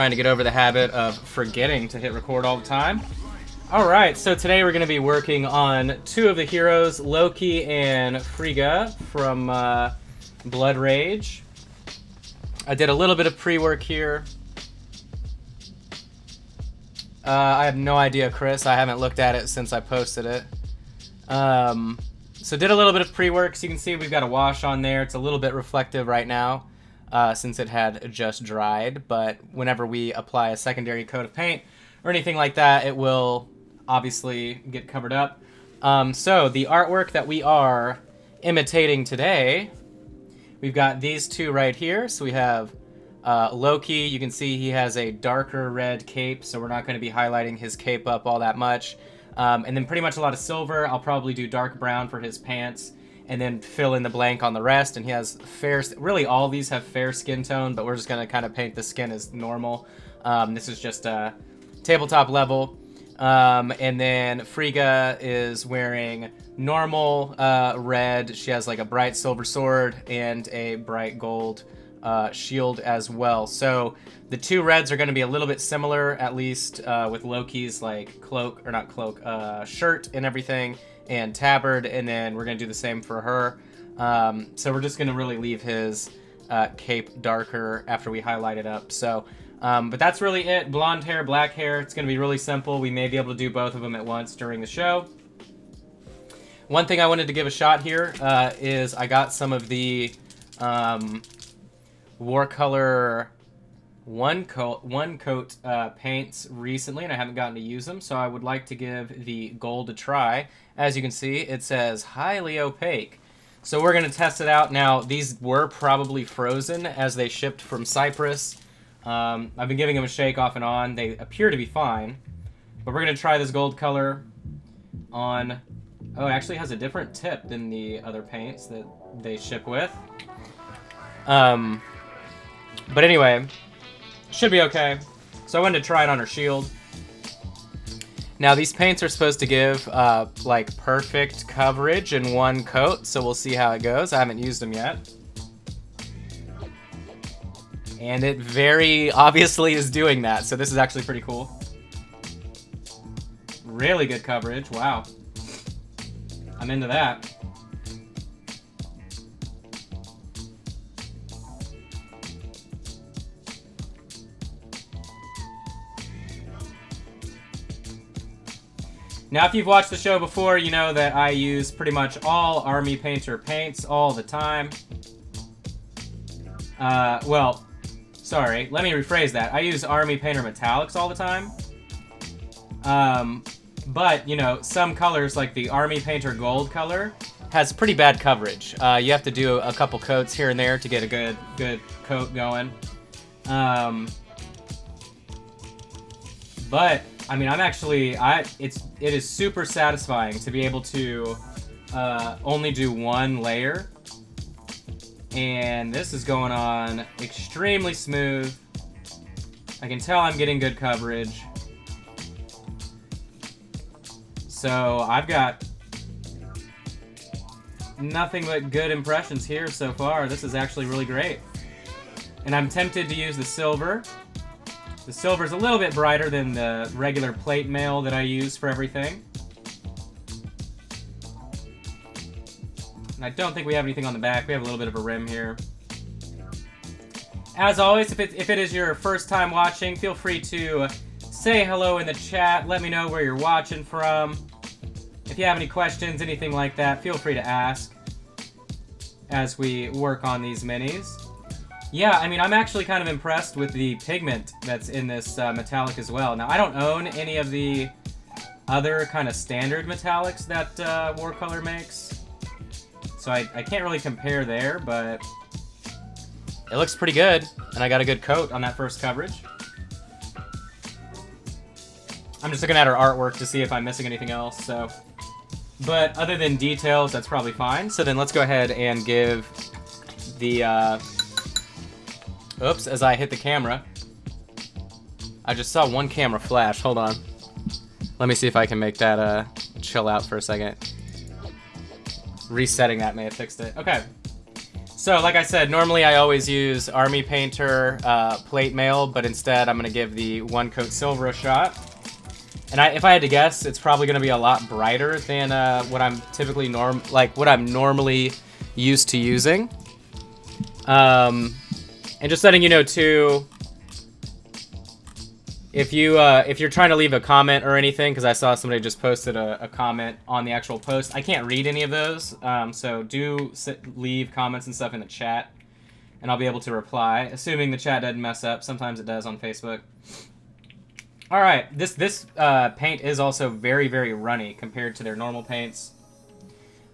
trying to get over the habit of forgetting to hit record all the time. Alright, so today we're going to be working on two of the heroes, Loki and Frigga from Blood Rage. I did a little bit of pre-work here. I have no idea, Chris. I haven't looked at it since I posted it. So did a little bit of pre-work. So you can see we've got a wash on there. It's a little bit reflective right now since it had just dried. But whenever we apply a secondary coat of paint or anything like that, it will obviously get covered up. So the artwork that we are imitating today, we've got these two right here. So we have Loki. You can see he has a darker red cape, so we're not going to be highlighting his cape up all that much. And then pretty much a lot of silver. I'll probably do dark brown for his pants and then fill in the blank on the rest. And he has fair, really all these have fair skin tone, but we're just going to kind of paint the skin as normal. This is just a tabletop level. And then Frigga is wearing normal red. She has like a bright silver sword and a bright gold shield as well. So the two reds are going to be a little bit similar, at least with Loki's like cloak, or not cloak, shirt and everything, and tabard, and then we're going to do the same for her. So we're just going to really leave his cape darker after we highlight it up. So but that's really it. Blonde hair, black hair. It's going to be really simple. We may be able to do both of them at once during the show. One thing I wanted to give a shot here is I got some of the Warcolor one coat paints recently, and I haven't gotten to use them, so I would like to give the gold a try. As you can see, it says highly opaque. So we're going to test it out. Now, these were probably frozen as they shipped from Cyprus. I've been giving them a shake off and on. They appear to be fine. But we're going to try this gold color on... Oh, it actually has a different tip than the other paints that they ship with. But anyway, should be okay. So I wanted to try it on her shield. Now these paints are supposed to give like perfect coverage in one coat, so we'll see how it goes. I haven't used them yet. And it very obviously is doing that, so this is actually pretty cool. Really good coverage, wow. I'm into that. Now, if you've watched the show before, you know that I use pretty much all Army Painter paints all the time. Well, sorry, let me rephrase that. I use Army Painter metallics all the time. But, you know, some colors, like the Army Painter gold color, has pretty bad coverage. You have to do a couple coats here and there to get a good coat going. But I mean, it is super satisfying to be able to only do one layer. And this is going on extremely smooth. I can tell I'm getting good coverage. So I've got nothing but good impressions here so far. This is actually really great. And I'm tempted to use the silver. The silver is a little bit brighter than the regular plate mail that I use for everything. And I don't think we have anything on the back. We have a little bit of a rim here. As always, if it is your first time watching, feel free to say hello in the chat. Let me know where you're watching from. If you have any questions, anything like that, feel free to ask as we work on these minis. Yeah, I mean, I'm actually kind of impressed with the pigment that's in this metallic as well. Now, I don't own any of the other kind of standard metallics that Warcolor makes, so I can't really compare there, but it looks pretty good, and I got a good coat on that first coverage. I'm just looking at her artwork to see if I'm missing anything else, so... But other than details, that's probably fine. So then let's go ahead and give the... Oops, as I hit the camera. I just saw one camera flash. Hold on. Let me see if I can make that chill out for a second. Resetting that may have fixed it. Okay. So, like I said, normally I always use Army Painter plate mail, but instead I'm going to give the One Coat Silver a shot. And if I had to guess, it's probably going to be a lot brighter than what I'm typically what I'm normally used to using. And just letting you know too, if you're trying to leave a comment or anything, because I saw somebody just posted a comment on the actual post, I can't read any of those. So do leave comments and stuff in the chat, and I'll be able to reply, assuming the chat doesn't mess up. Sometimes it does on Facebook. All right, this paint is also very, very runny compared to their normal paints.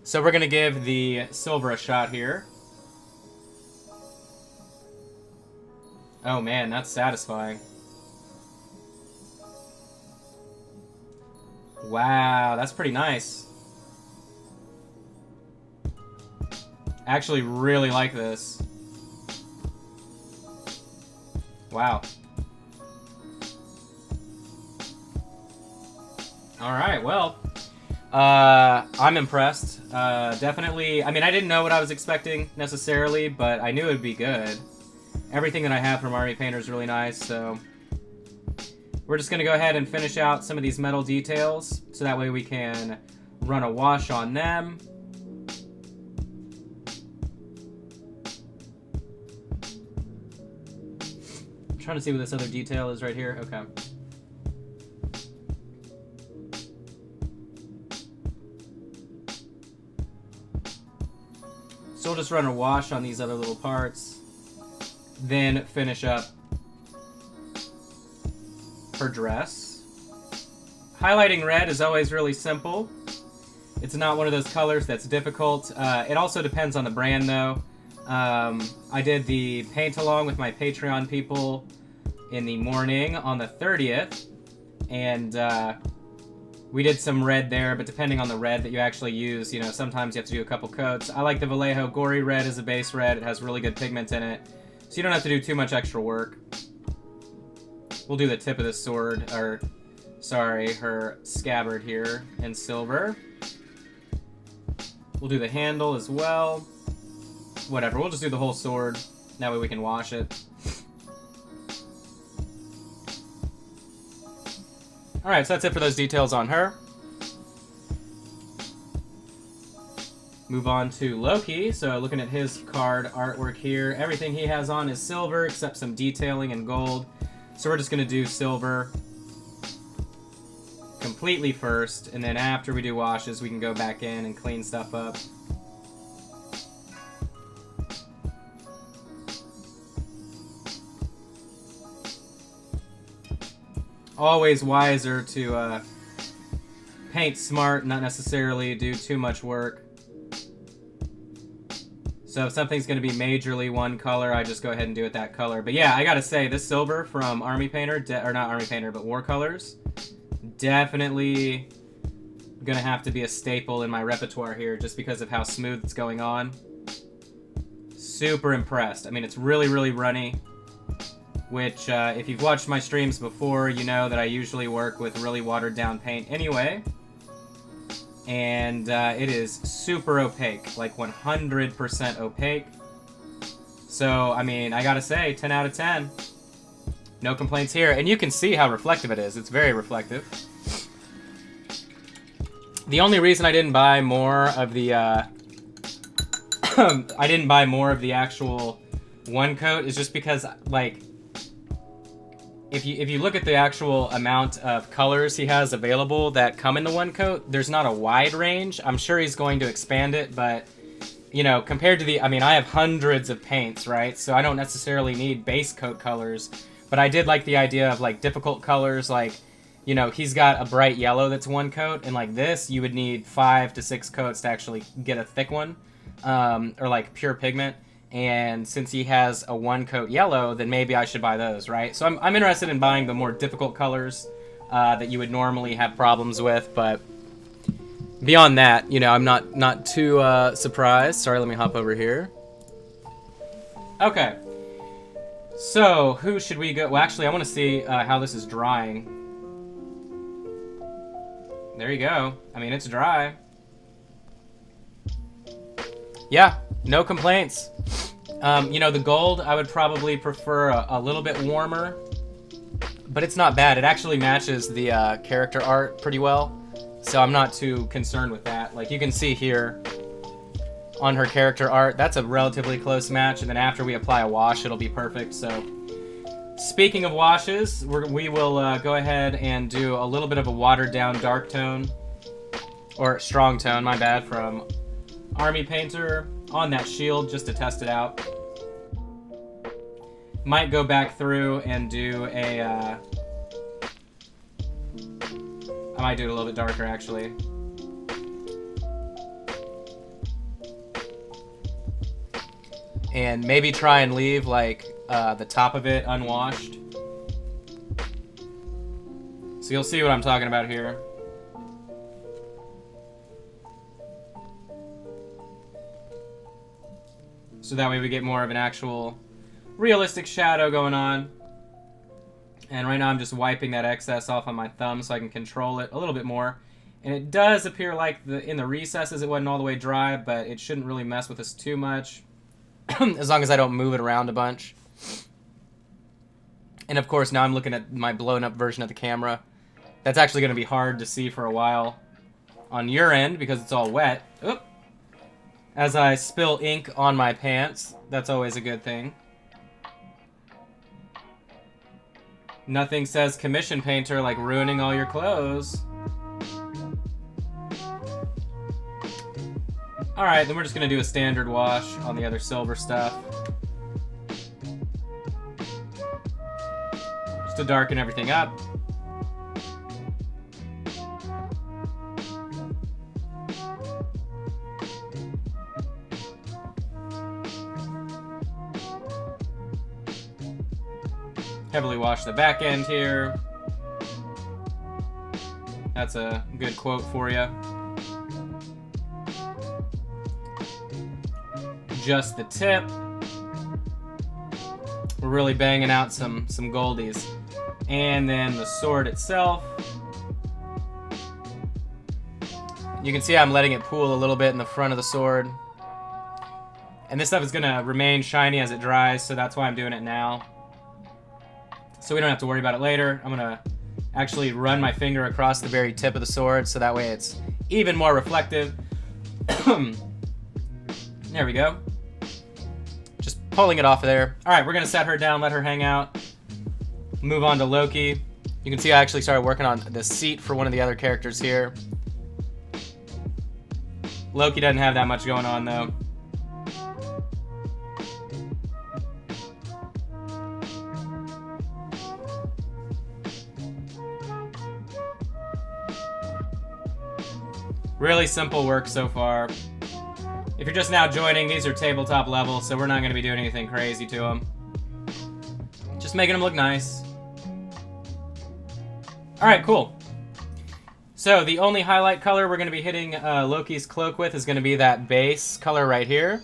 So we're gonna give the silver a shot here. Oh man, that's satisfying. Wow, that's pretty nice. Actually really like this. Wow. Alright, well, I'm impressed. Definitely, I mean, I didn't know what I was expecting necessarily, but I knew it would be good. Everything that I have from Army Painter is really nice, so we're just going to go ahead and finish out some of these metal details, so that way we can run a wash on them. I'm trying to see what this other detail is right here. Okay. So we'll just run a wash on these other little parts, then finish up her dress. Highlighting red is always really simple. It's not one of those colors that's difficult. It also depends on the brand though. I did the paint along with my Patreon people in the morning on the 30th, and we did some red there, but depending on the red that you actually use, you know, sometimes you have to do a couple coats. I like the Vallejo Gory Red as a base red. It has really good pigment in it, so you don't have to do too much extra work. We'll do the tip of the sword, or, sorry, her scabbard here in silver. We'll do the handle as well. Whatever, we'll just do the whole sword. That way we can wash it. Alright, so that's it for those details on her. Move on to Loki. So looking at his card artwork here, everything he has on is silver except some detailing in gold. So we're just going to do silver completely first, and then after we do washes, we can go back in and clean stuff up. Always wiser to paint smart, not necessarily do too much work. So if something's going to be majorly one color, I just go ahead and do it that color. But yeah, I gotta say, this silver from Army Painter, or not Army Painter, but War Colors, definitely gonna have to be a staple in my repertoire here, just because of how smooth it's going on. Super impressed. I mean, it's really, really runny. Which, if you've watched my streams before, you know that I usually work with really watered down paint anyway. And it is super opaque, like 100% opaque. So, I mean, I gotta say, 10 out of 10. No complaints here. And you can see how reflective it is. It's very reflective. The only reason I didn't buy more of the, I didn't buy more of the actual one coat is just because, like, if you look at the actual amount of colors he has available that come in the one coat, there's not a wide range. I'm sure he's going to expand it, but, you know, compared to the, I mean, I have hundreds of paints, right? So I don't necessarily need base coat colors, but I did like the idea of, like, difficult colors, like, you know, he's got a bright yellow that's one coat, and like this, you would need 5 to 6 coats to actually get a thick one, or like pure pigment. And since he has a one coat yellow, then maybe I should buy those, right? So I'm interested in buying the more difficult colors that you would normally have problems with, but beyond that, you know, I'm not too surprised. Sorry, let me hop over here. Okay. So, who should we go? Well, actually, I want to see how this is drying. There you go. I mean, it's dry. Yeah, No complaints. You know, the gold, I would probably prefer a little bit warmer, but it's not bad. It actually matches the character art pretty well, so I'm not too concerned with that. Like, you can see here on her character art, that's a relatively close match, and then after we apply a wash, it'll be perfect. So, speaking of washes, we will go ahead and do a little bit of a watered-down dark tone, or strong tone, my bad, from Army Painter on that shield just to test it out. Might go back through and do a... I might do it a little bit darker, actually. And maybe try and leave, like, the top of it unwashed. So you'll see what I'm talking about here. So that way we get more of an actual realistic shadow going on. And right now I'm just wiping that excess off on my thumb so I can control it a little bit more. And it does appear like in the recesses it wasn't all the way dry, but it shouldn't really mess with us too much. As long as I don't move it around a bunch. And of course now I'm looking at my blown up version of the camera. That's actually going to be hard to see for a while on your end because it's all wet. Oop. As I spill ink on my pants, that's always a good thing. Nothing says commission painter like ruining all your clothes. Alright, then we're just going to do a standard wash on the other silver stuff. Just to darken everything up. Heavily wash the back end here. That's a good quote for you. Just the tip. We're really banging out some goldies. And then the sword itself. You can see I'm letting it pool a little bit in the front of the sword. And this stuff is going to remain shiny as it dries, so that's why I'm doing it now. So we don't have to worry about it later. I'm going to actually run my finger across the very tip of the sword, so that way it's even more reflective. There we go. Just pulling it off of there. Alright, we're going to set her down, let her hang out. Move on to Loki. You can see I actually started working on the seat for one of the other characters here. Loki doesn't have that much going on, though. Really simple work so far. If you're just now joining, these are tabletop level, so we're not going to be doing anything crazy to them. Just making them look nice. Alright, cool. So, the only highlight color we're going to be hitting Loki's cloak with is going to be that base color right here.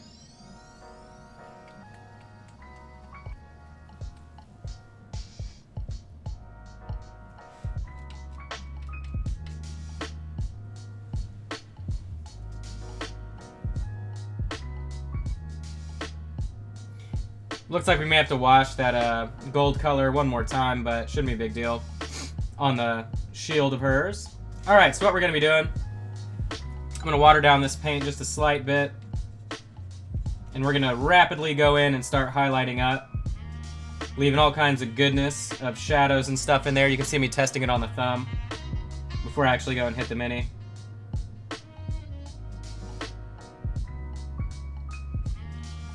Looks like we may have to wash that gold color one more time, but shouldn't be a big deal on the shield of hers. Alright, so what we're going to be doing, I'm going to water down this paint just a slight bit, and we're going to rapidly go in and start highlighting up, leaving all kinds of goodness of shadows and stuff in there. You can see me testing it on the thumb before I actually go and hit the mini.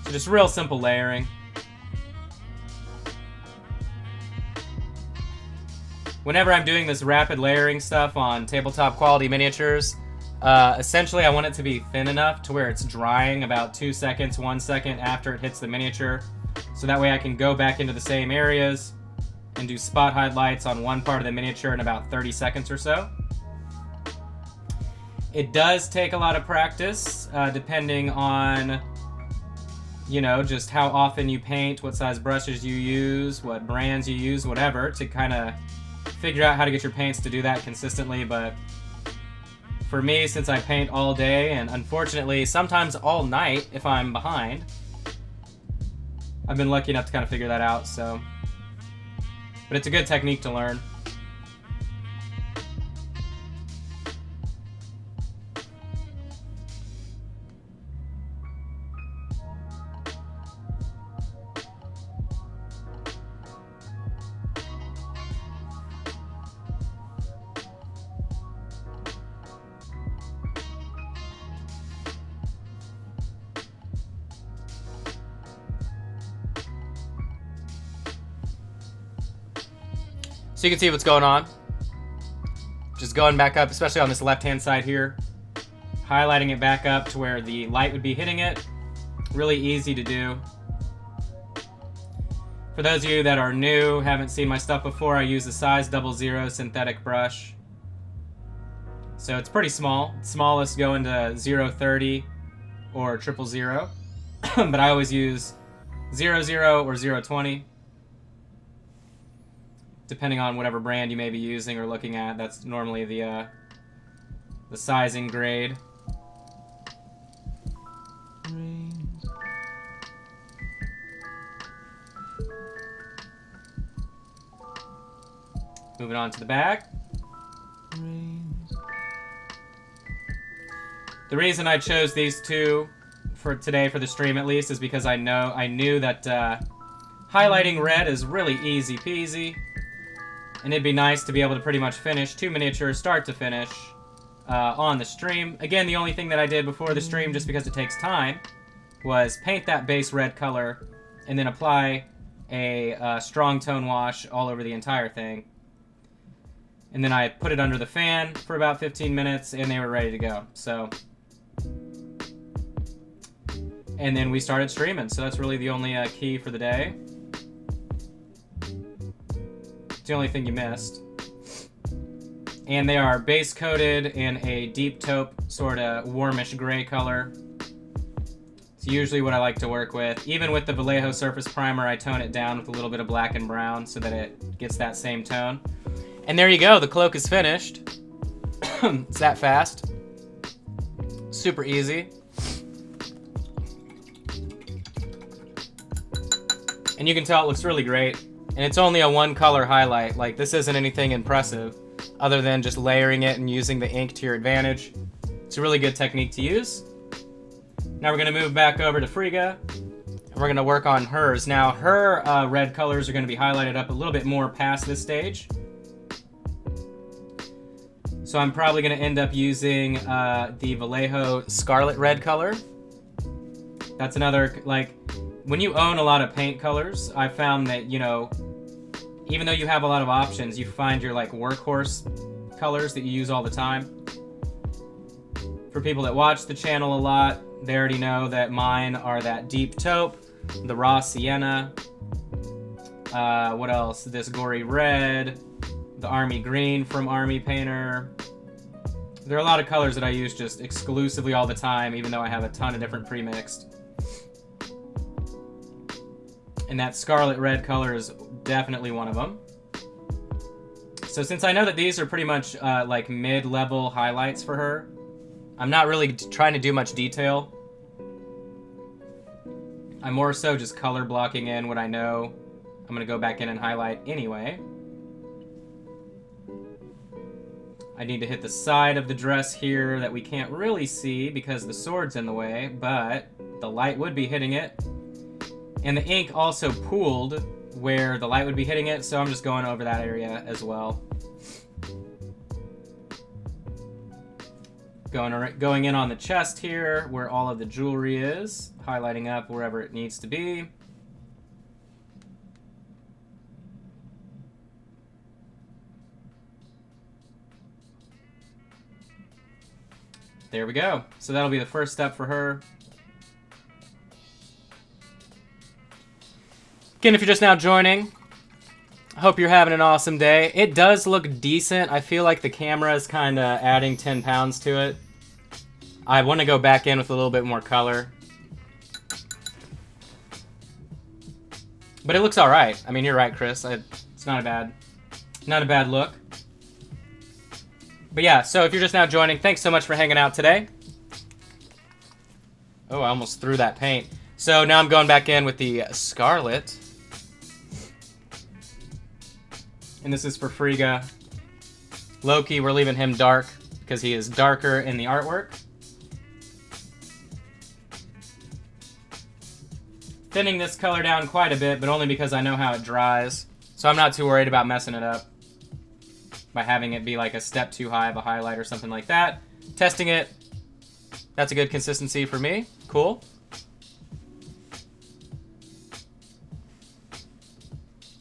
So just real simple layering. Whenever I'm doing this rapid layering stuff on tabletop quality miniatures, essentially I want it to be thin enough to where it's drying about 2 seconds, 1 second after it hits the miniature. So that way I can go back into the same areas and do spot highlights on one part of the miniature in about 30 seconds or so. It does take a lot of practice, depending on, you know, just how often you paint, what size brushes you use, what brands you use, whatever, to kind of figure out how to get your paints to do that consistently. But for me, since I paint all day and unfortunately sometimes all night if I'm behind, I've been lucky enough to kind of figure that out, so. But it's a good technique to learn. So you can see what's going on. Just going back up, especially on this left-hand side here. Highlighting it back up to where the light would be hitting it. Really easy to do. For those of you that are new, haven't seen my stuff before, I use the size 00 synthetic brush. So it's pretty small. Smallest go into 030 or 000. But I always use 00 or 020. Depending on whatever brand you may be using or looking at, that's normally the sizing grade. Moving on to the back. The reason I chose these two for today, for the stream at least, is because I knew that highlighting red is really easy peasy. And it'd be nice to be able to pretty much finish 2 miniatures, start to finish, on the stream. Again, the only thing that I did before the stream, just because it takes time, was paint that base red color, and then apply a strong tone wash all over the entire thing. And then I put it under the fan for about 15 minutes, and they were ready to go. So, and then we started streaming, so that's really the only key for the day. The only thing you missed. And they are base coated in a deep taupe, sort of warmish gray color. It's usually what I like to work with. Even with the Vallejo surface primer, I tone it down with a little bit of black and brown so that it gets that same tone. And there you go, the cloak is finished. It's that fast. Super easy. And you can tell it looks really great. And it's only a one color highlight. Like, this isn't anything impressive other than just layering it and using the ink to your advantage. It's a really good technique to use. Now we're going to move back over to Frigga, and we're going to work on hers. Now, her red colors are going to be highlighted up a little bit more past this stage. So I'm probably going to end up using the Vallejo Scarlet Red color. That's another, like, when you own a lot of paint colors, I found that, you know, even though you have a lot of options, you find your, like, workhorse colors that you use all the time. For people that watch the channel a lot, they already know that mine are that deep taupe, the raw sienna, what else? This gory red, the army green from Army Painter. There are a lot of colors that I use just exclusively all the time, even though I have a ton of different pre-mixed. And that scarlet red color is definitely one of them. So since I know that these are pretty much like mid-level highlights for her, I'm not really trying to do much detail. I'm more so just color blocking in what I know I'm going to go back in and highlight anyway. I need to hit the side of the dress here that we can't really see because the sword's in the way, but the light would be hitting it. And the ink also pooled where the light would be hitting it, so I'm just going over that area as well. Going in on the chest here, where all of the jewelry is, highlighting up wherever it needs to be. There we go. So that'll be the first step for her. Again, if you're just now joining, I hope you're having an awesome day. It does look decent. I feel like the camera is kind of adding 10 pounds to it. I want to go back in with a little bit more color. But it looks all right. I mean, you're right, Chris. It's not a bad look. But yeah, so if you're just now joining, thanks so much for hanging out today. Oh, I almost threw that paint. So now I'm going back in with the Scarlet. And this is for Frigga. Loki, we're leaving him dark because he is darker in the artwork. Thinning this color down quite a bit, but only because I know how it dries. So I'm not too worried about messing it up by having it be like a step too high of a highlight or something like that. Testing it, that's a good consistency for me. Cool.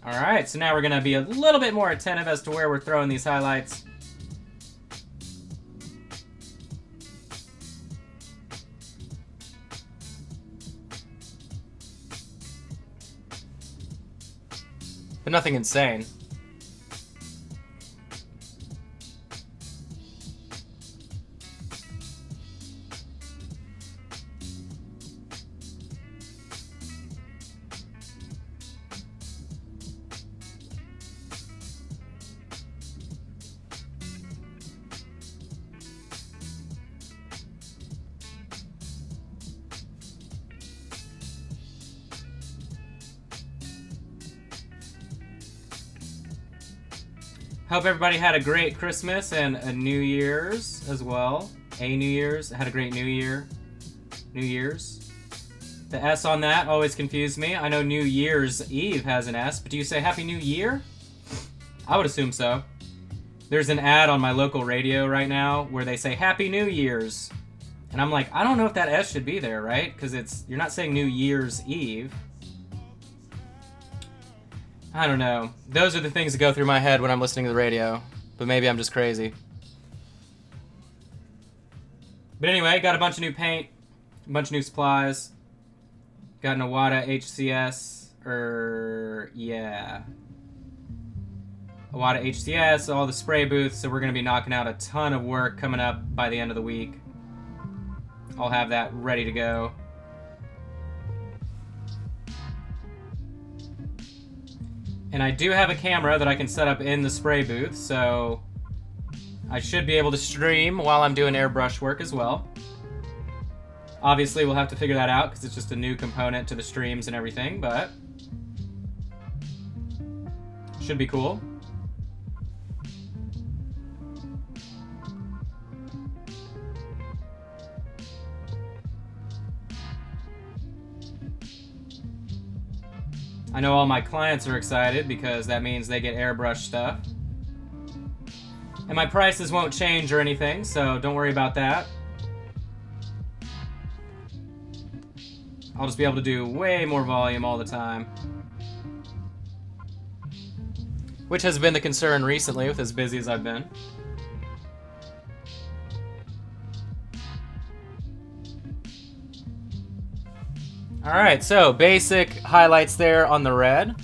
Alright, so now we're going to be a little bit more attentive as to where we're throwing these highlights. But nothing insane. Hope everybody had a great Christmas and a New Year's as well. A New Year's. Had a great New Year. New Year's. The S on that always confused me. I know New Year's Eve has an S, but do you say Happy New Year? I would assume so. There's an ad on my local radio right now where they say Happy New Year's. And I'm like, I don't know if that S should be there, right? Because you're not saying New Year's Eve. I don't know. Those are the things that go through my head when I'm listening to the radio. But maybe I'm just crazy. But anyway, got a bunch of new paint. A bunch of new supplies. Got an Iwata HCS. Yeah. Iwata HCS, all the spray booths. So we're going to be knocking out a ton of work coming up by the end of the week. I'll have that ready to go. And I do have a camera that I can set up in the spray booth, so I should be able to stream while I'm doing airbrush work as well. Obviously, we'll have to figure that out because it's just a new component to the streams and everything, but should be cool. I know all my clients are excited because that means they get airbrush stuff. And my prices won't change or anything, so don't worry about that. I'll just be able to do way more volume all the time. Which has been the concern recently with as busy as I've been. Alright, so basic highlights there on the red.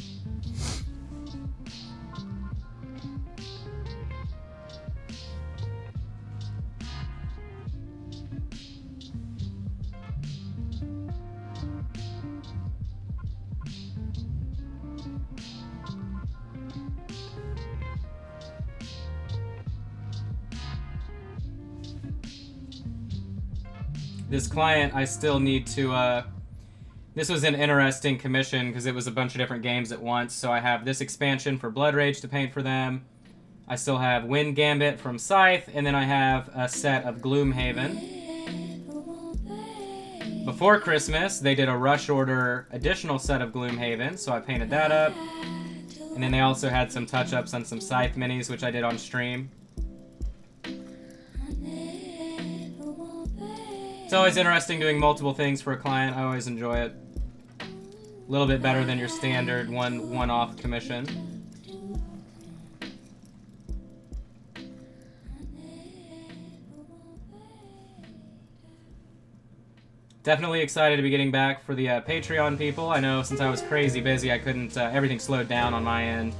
This client, I still need to, this was an interesting commission because it was a bunch of different games at once. So I have this expansion for Blood Rage to paint for them. I still have Wind Gambit from Scythe, and then I have a set of Gloomhaven. Before Christmas, they did a rush order additional set of Gloomhaven, so I painted that up. And then they also had some touch-ups on some Scythe minis, which I did on stream. It's always interesting doing multiple things for a client. I always enjoy it. A little bit better than your standard one-off commission. Definitely excited to be getting back for the Patreon people. I know since I was crazy busy, I couldn't, everything slowed down on my end.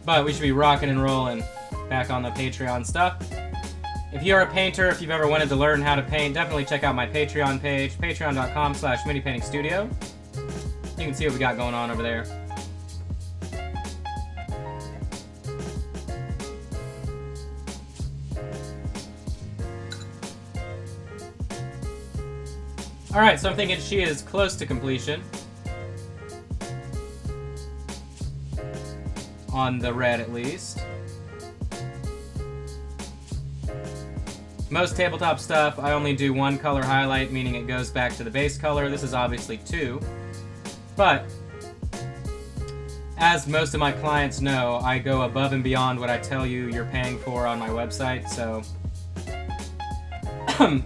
But we should be rocking and rolling back on the Patreon stuff. If you're a painter, if you've ever wanted to learn how to paint, definitely check out my Patreon page, patreon.com/minipaintingstudio. You can see what we got going on over there. Alright, so I'm thinking she is close to completion. On the red, at least. Most tabletop stuff, I only do one color highlight, meaning it goes back to the base color. This is obviously 2. But, as most of my clients know, I go above and beyond what I tell you you're paying for on my website, so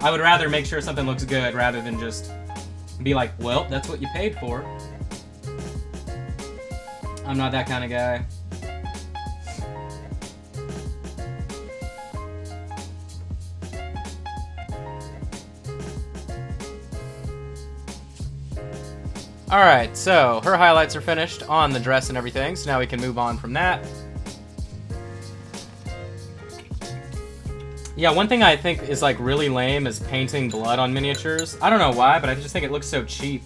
I would rather make sure something looks good rather than just be like, well, that's what you paid for. I'm not that kind of guy. Alright, so her highlights are finished on the dress and everything, so now we can move on from that. Yeah, one thing I think is like really lame is painting blood on miniatures. I don't know why, but I just think it looks so cheap.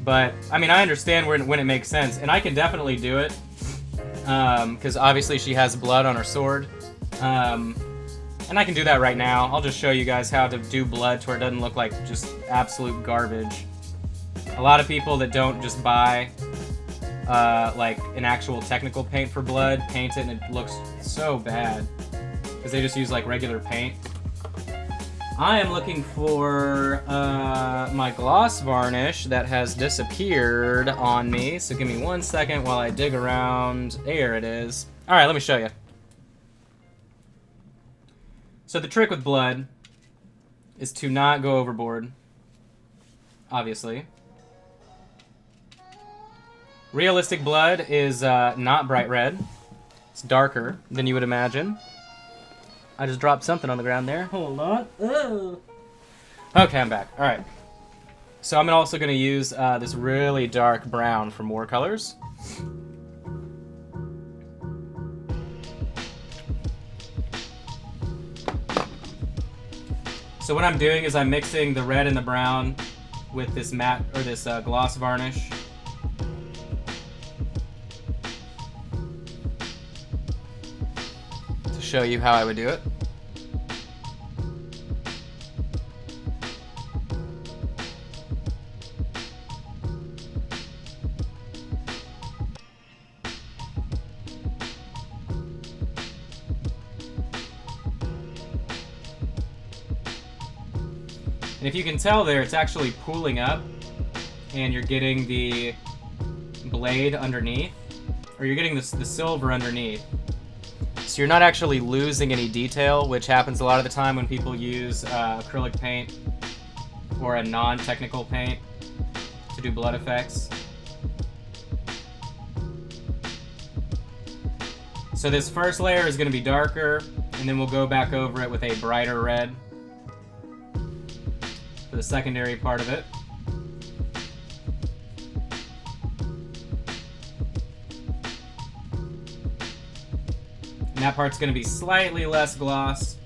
But, I mean, I understand when it makes sense, and I can definitely do it. Because obviously she has blood on her sword. And I can do that right now. I'll just show you guys how to do blood to where it doesn't look like just absolute garbage. A lot of people that don't just buy like an actual technical paint for blood paint it and it looks so bad because they just use like regular paint. I am looking for my gloss varnish that has disappeared on me, so give me 1 second while I dig around. There it is. Alright, let me show you. So the trick with blood is to not go overboard, obviously. Realistic blood is not bright red. It's darker than you would imagine. I just dropped something on the ground there. Hold on. Oh. Okay, I'm back. All right. So I'm also going to use this really dark brown for more colors. So what I'm doing is I'm mixing the red and the brown with this matte or this gloss varnish. Show you how I would do it. And if you can tell there, it's actually pooling up and you're getting the blade underneath, or you're getting the silver underneath. So you're not actually losing any detail, which happens a lot of the time when people use acrylic paint or a non-technical paint to do blood effects. So this first layer is going to be darker, and then we'll go back over it with a brighter red for the secondary part of it. And that part's going to be slightly less gloss.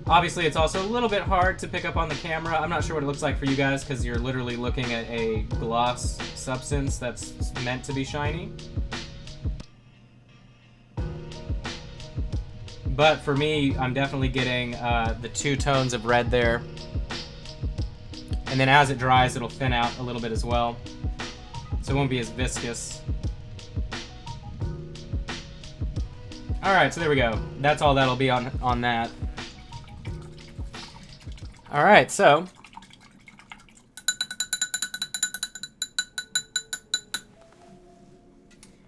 Obviously, it's also a little bit hard to pick up on the camera. I'm not sure what it looks like for you guys because you're literally looking at a gloss substance that's meant to be shiny. But for me, I'm definitely getting the 2 tones of red there. And then as it dries, it'll thin out a little bit as well. So it won't be as viscous. Alright, so there we go. That's all that'll be on that. Alright, so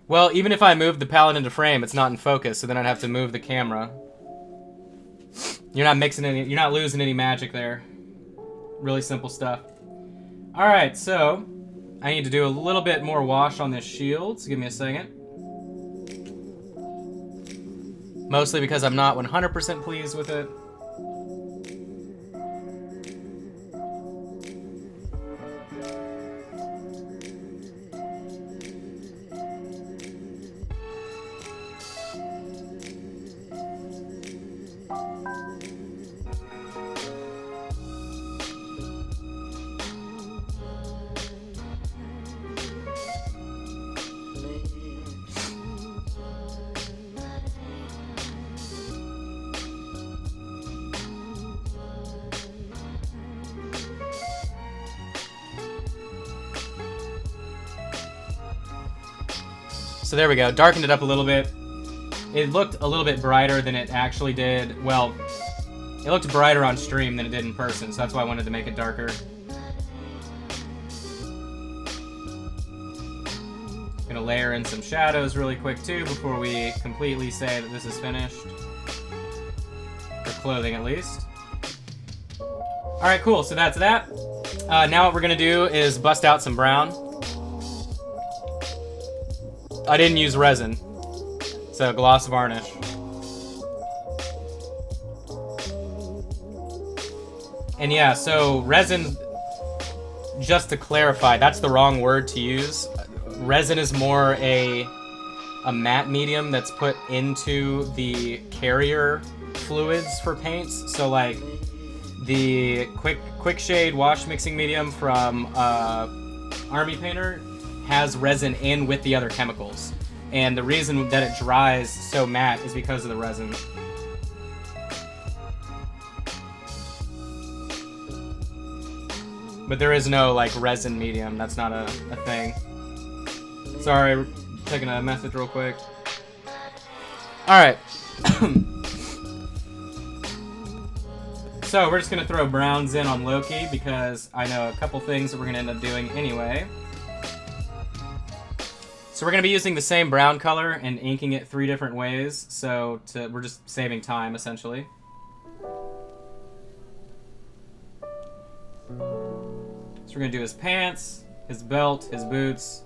well, even if I move the palette into frame, it's not in focus, so then I'd have to move the camera. You're not mixing any, you're not losing any magic there. Really simple stuff. Alright, so I need to do a little bit more wash on this shield, so give me a second. Mostly because I'm not 100% pleased with it. So there we go. Darkened it up a little bit. It looked a little bit brighter than it actually did. Well, it looked brighter on stream than it did in person, so that's why I wanted to make it darker. Gonna layer in some shadows really quick too before we completely say that this is finished. For clothing at least. Alright, cool. So that's that. Now what we're gonna do is bust out some brown. I didn't use resin. So gloss varnish. And yeah, so resin, just to clarify, that's the wrong word to use. Resin is more a matte medium that's put into the carrier fluids for paints. So like the quick shade wash mixing medium from Army Painter has resin in with the other chemicals. And the reason that it dries so matte is because of the resin. But there is no like resin medium. That's not a thing. Sorry, checking a message real quick. Alright. So we're just gonna throw browns in on Loki because I know a couple things that we're gonna end up doing anyway. So we're gonna be using the same brown color and inking it 3 different ways. So we're just saving time essentially. So we're gonna do his pants, his belt, his boots.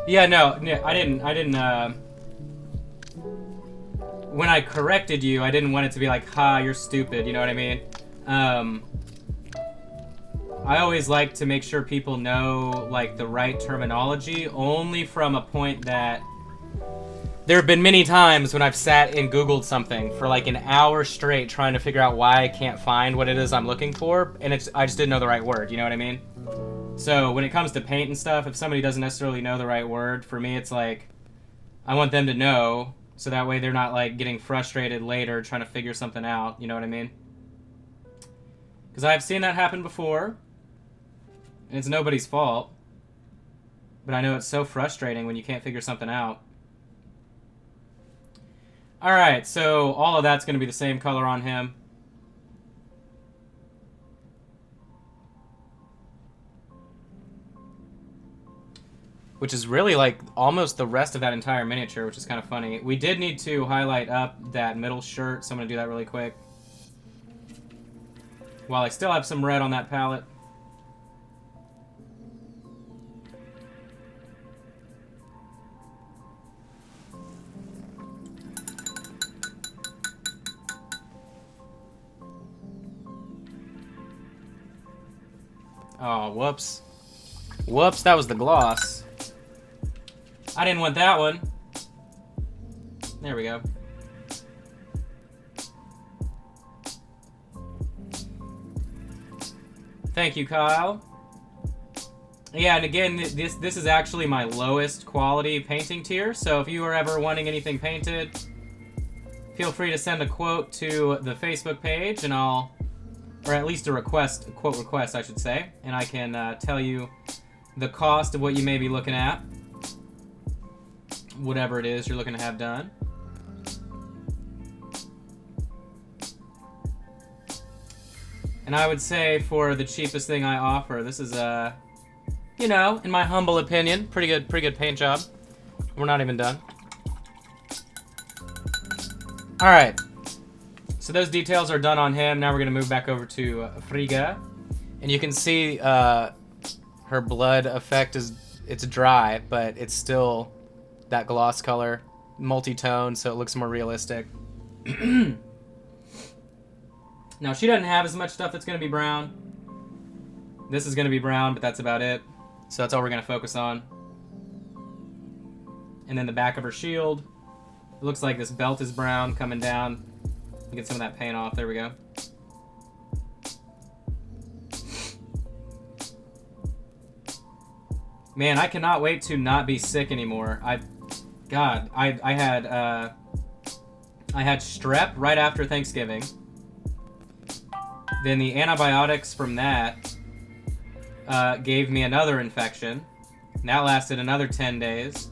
Yeah, no, I didn't, when I corrected you, I didn't want it to be like, ha, you're stupid, you know what I mean? I always like to make sure people know, like, the right terminology, only from a point that there have been many times when I've sat and Googled something for like an hour straight trying to figure out why I can't find what it is I'm looking for, and I just didn't know the right word, you know what I mean? So when it comes to paint and stuff, if somebody doesn't necessarily know the right word, for me it's like, I want them to know, so that way they're not like getting frustrated later trying to figure something out, you know what I mean? Because I've seen that happen before, and it's nobody's fault, but I know it's so frustrating when you can't figure something out. Alright, so all of that's going to be the same color on him. Which is really like almost the rest of that entire miniature, which is kind of funny. We did need to highlight up that middle shirt, so I'm going to do that really quick. While I still have some red on that palette. Oh, whoops. Whoops, that was the gloss. I didn't want that one. There we go. Thank you, Kyle. Yeah, and again, this is actually my lowest quality painting tier, so if you are ever wanting anything painted, feel free to send a quote to the Facebook page, and I'll... or at least a quote request, I should say, and I can tell you the cost of what you may be looking at, whatever it is you're looking to have done. And I would say for the cheapest thing I offer, this is a, you know, in my humble opinion, pretty good paint job. We're not even done. All right. So those details are done on him. Now we're gonna move back over to Frigga, and you can see her blood effect it's dry, but it's still that gloss color, multi-tone, so it looks more realistic. Now, she doesn't have as much stuff that's going to be brown. This is going to be brown, but that's about it. So that's all we're going to focus on. And then the back of her shield. It looks like this belt is brown coming down. Get some of that paint off. There we go. Man, I cannot wait to not be sick anymore. I had strep right after Thanksgiving. Then the antibiotics from that gave me another infection. And that lasted another 10 days.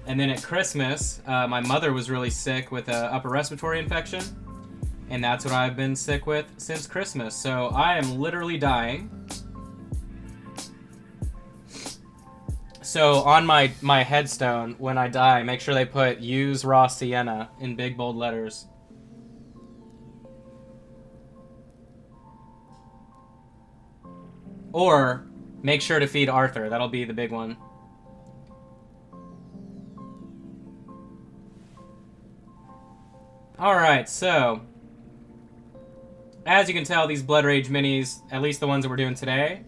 And then at Christmas, my mother was really sick with an upper respiratory infection. And that's what I've been sick with since Christmas. So I am literally dying. So on my headstone, when I die, make sure they put "Use raw sienna" in big bold letters. Or make sure to feed Arthur. That'll be the big one. Alright, so as you can tell, these Blood Rage minis, at least the ones that we're doing today,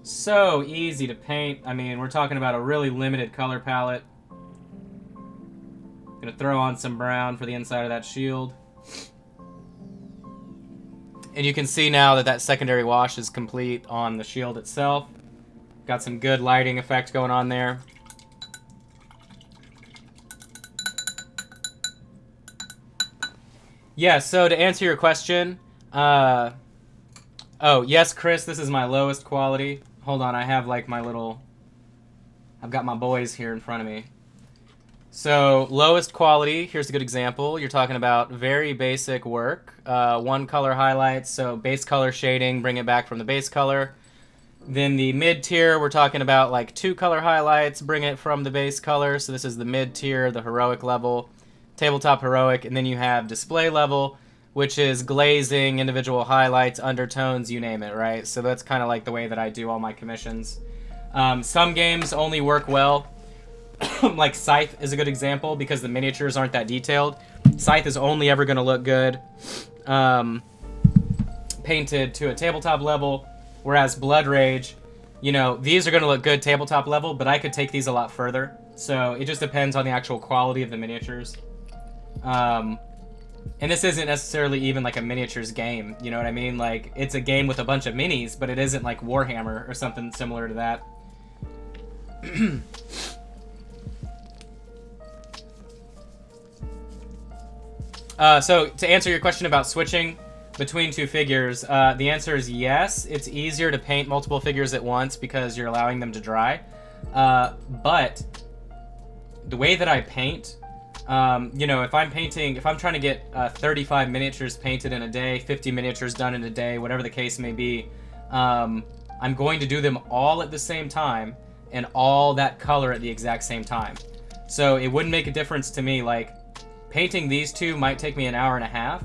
so easy to paint. I mean, we're talking about a really limited color palette. Gonna throw on some brown for the inside of that shield. And you can see now that that secondary wash is complete on the shield itself. Got some good lighting effect going on there. Yeah, so to answer your question, oh, yes, Chris, this is my lowest quality. Hold on, I have like my little, I've got my boys here in front of me. So, lowest quality, here's a good example. You're talking about very basic work. One color highlights, so base color shading, bring it back from the base color. Then the mid tier, we're talking about like 2 color highlights, bring it from the base color. So this is the mid tier, the heroic level, tabletop heroic, and then you have display level, which is glazing, individual highlights, undertones, you name it, right? So that's kind of like the way that I do all my commissions. Some games only work well. Like Scythe is a good example because the miniatures aren't that detailed. Scythe is only ever going to look good painted to a tabletop level, whereas Blood Rage, you know, these are going to look good tabletop level, but I could take these a lot further. So it just depends on the actual quality of the miniatures. And this isn't necessarily even like a miniatures game, you know what I mean? Like, it's a game with a bunch of minis, but it isn't like Warhammer or something similar to that. So to answer your question about switching between 2 figures, the answer is yes. It's easier to paint multiple figures at once because you're allowing them to dry. But the way that I paint, you know, if I'm trying to get 35 miniatures painted in a day, 50 miniatures done in a day, whatever the case may be, I'm going to do them all at the same time and all that color at the exact same time. So it wouldn't make a difference to me, like, painting these 2 might take me an hour and a half.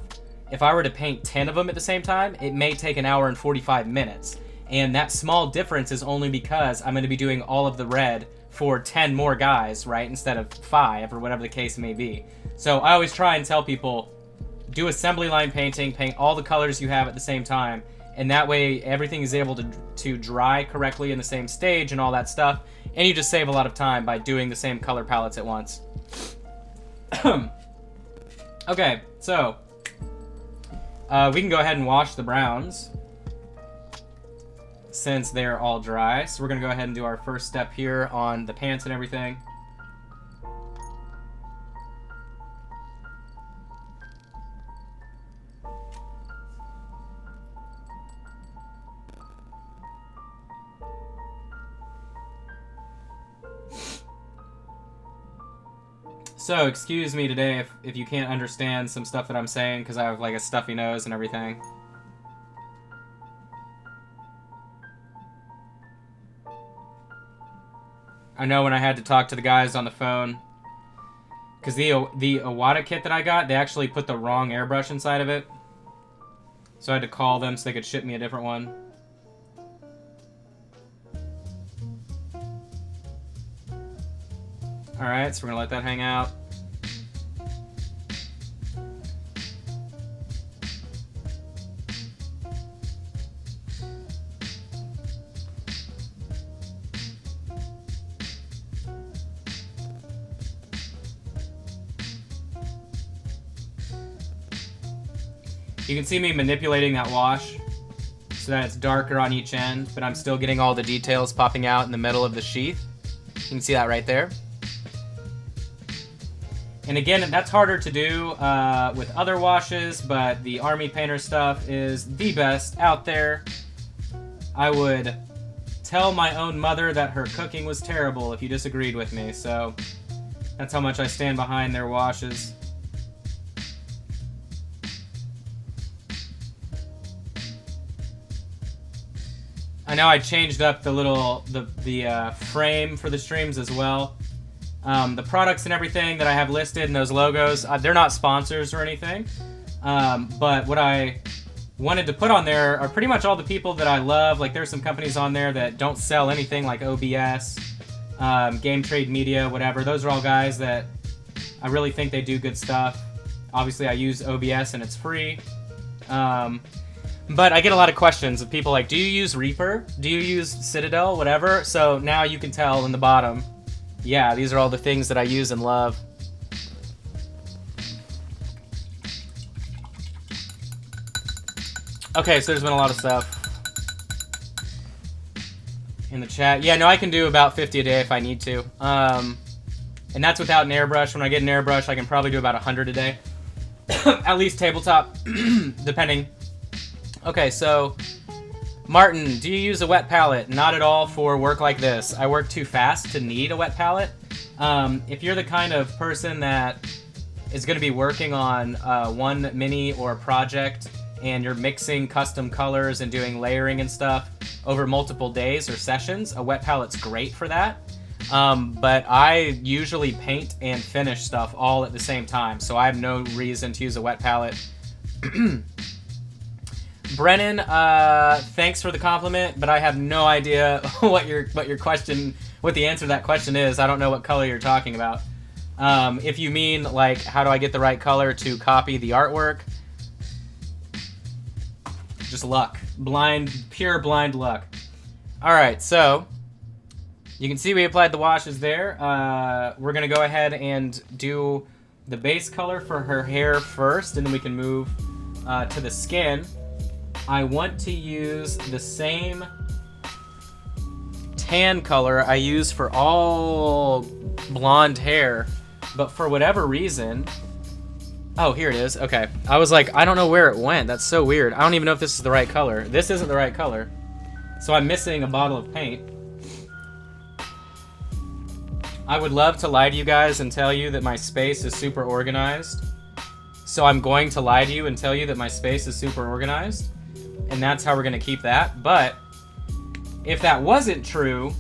If I were to paint 10 of them at the same time, it may take an hour and 45 minutes. And that small difference is only because I'm going to be doing all of the red for 10 more guys, right, instead of 5 or whatever the case may be. So I always try and tell people, do assembly line painting, paint all the colors you have at the same time, and that way everything is able to dry correctly in the same stage and all that stuff, and you just save a lot of time by doing the same color palettes at once. Okay, so we can go ahead and wash the browns since they're all dry. So we're going to go ahead and do our first step here on the pants and everything. So, excuse me today if you can't understand some stuff that I'm saying, because I have, like, a stuffy nose and everything. I know when I had to talk to the guys on the phone, because the Iwata kit that I got, they actually put the wrong airbrush inside of it. So I had to call them so they could ship me a different one. Alright, so we're going to let that hang out. You can see me manipulating that wash so that it's darker on each end, but I'm still getting all the details popping out in the middle of the sheath. You can see that right there. And again, that's harder to do with other washes, but the Army Painter stuff is the best out there. I would tell my own mother that her cooking was terrible if you disagreed with me, so that's how much I stand behind their washes. I know I changed up the frame for the streams as well. The products and everything that I have listed and those logos, they're not sponsors or anything. But what I wanted to put on there are pretty much all the people that I love. Like, there's some companies on there that don't sell anything, like OBS, Game Trade Media, whatever. Those are all guys that I really think they do good stuff. Obviously, I use OBS and it's free. But I get a lot of questions of people like, do you use Reaper? Do you use Citadel? Whatever. So now you can tell in the bottom. Yeah, these are all the things that I use and love. Okay, so there's been a lot of stuff in the chat. Yeah, no, I can do about 50 a day if I need to. And that's without an airbrush. When I get an airbrush, I can probably do about 100 a day. At least tabletop, depending. Okay, so Martin, do you use a wet palette? Not at all for work like this. I work too fast to need a wet palette. If you're the kind of person that is going to be working on one mini or project and you're mixing custom colors and doing layering and stuff over multiple days or sessions, a wet palette's great for that. But I usually paint and finish stuff all at the same time, so I have no reason to use a wet palette. Brennan, thanks for the compliment, but I have no idea what the answer to that question is. I don't know what color you're talking about. If you mean, like, how do I get the right color to copy the artwork? Just luck. Pure blind luck. Alright, so you can see we applied the washes there. We're going to go ahead and do the base color for her hair first, and then we can move to the skin. I want to use the same tan color I use for all blonde hair, but for whatever reason... Oh, here it is. Okay. I was like, I don't know where it went. That's so weird. I don't even know if this is the right color. This isn't the right color. So I'm missing a bottle of paint. I would love to lie to you guys and tell you that my space is super organized. So I'm going to lie to you and tell you that my space is super organized. And that's how we're going to keep that. But if that wasn't true,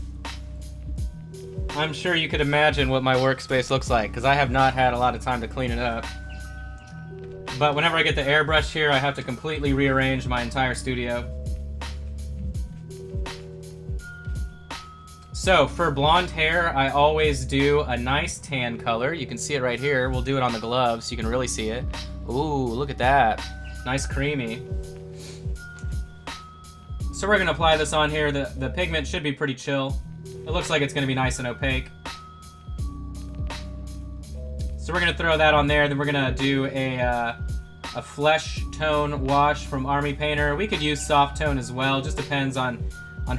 I'm sure you could imagine what my workspace looks like, because I have not had a lot of time to clean it up. But whenever I get the airbrush here, I have to completely rearrange my entire studio. So for blonde hair, I always do a nice tan color. You can see it right here. We'll do it on the gloves so you can really see it. Ooh, look at that. Nice creamy. So we're going to apply this on here. The pigment should be pretty chill. It looks like it's going to be nice and opaque. So we're going to throw that on there. Then we're going to do a flesh tone wash from Army Painter. We could use soft tone as well. Just depends on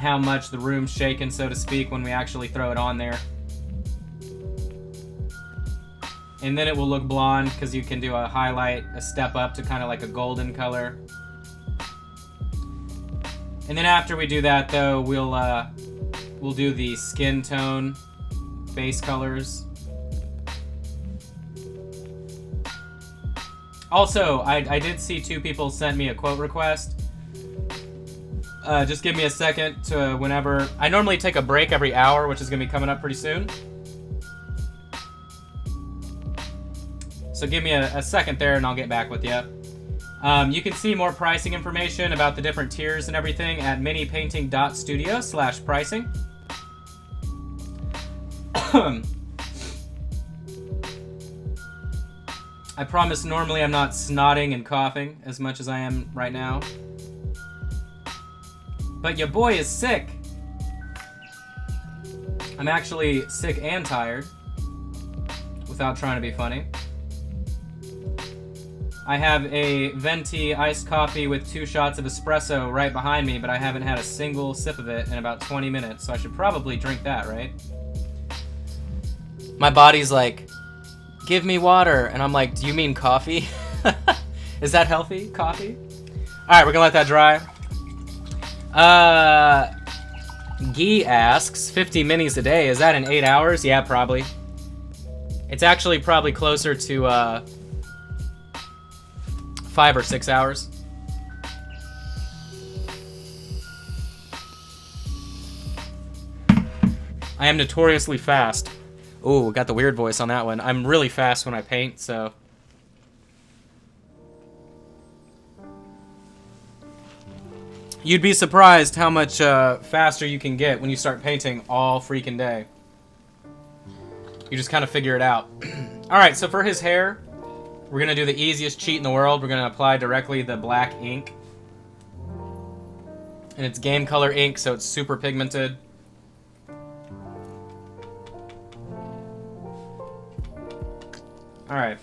how much the room's shaking, so to speak, when we actually throw it on there. And then it will look blonde because you can do a highlight, a step up to kind of like a golden color. And then after we do that, though, we'll do the skin tone base colors. Also, I did see 2 people sent me a quote request. Just give me a second to whenever... I normally take a break every hour, which is going to be coming up pretty soon. So give me a second there and I'll get back with you. You can see more pricing information about the different tiers and everything at minipainting.studio/pricing. I promise normally I'm not snotting and coughing as much as I am right now. But your boy is sick. I'm actually sick and tired, without trying to be funny. I have a venti iced coffee with 2 shots of espresso right behind me, but I haven't had a single sip of it in about 20 minutes, so I should probably drink that, right? My body's like, give me water, and I'm like, do you mean coffee? Is that healthy, coffee? Alright, we're gonna let that dry. Guy asks, 50 minis a day, is that in 8 hours? Yeah, probably. It's actually probably closer to, 5 or 6 hours. I am notoriously fast. Ooh, got the weird voice on that one. I'm really fast when I paint, so... You'd be surprised how much faster you can get when you start painting all freaking day. You just kind of figure it out. Alright, so for his hair, we're going to do the easiest cheat in the world. We're going to apply directly the black ink. And it's game color ink, so it's super pigmented. Alright.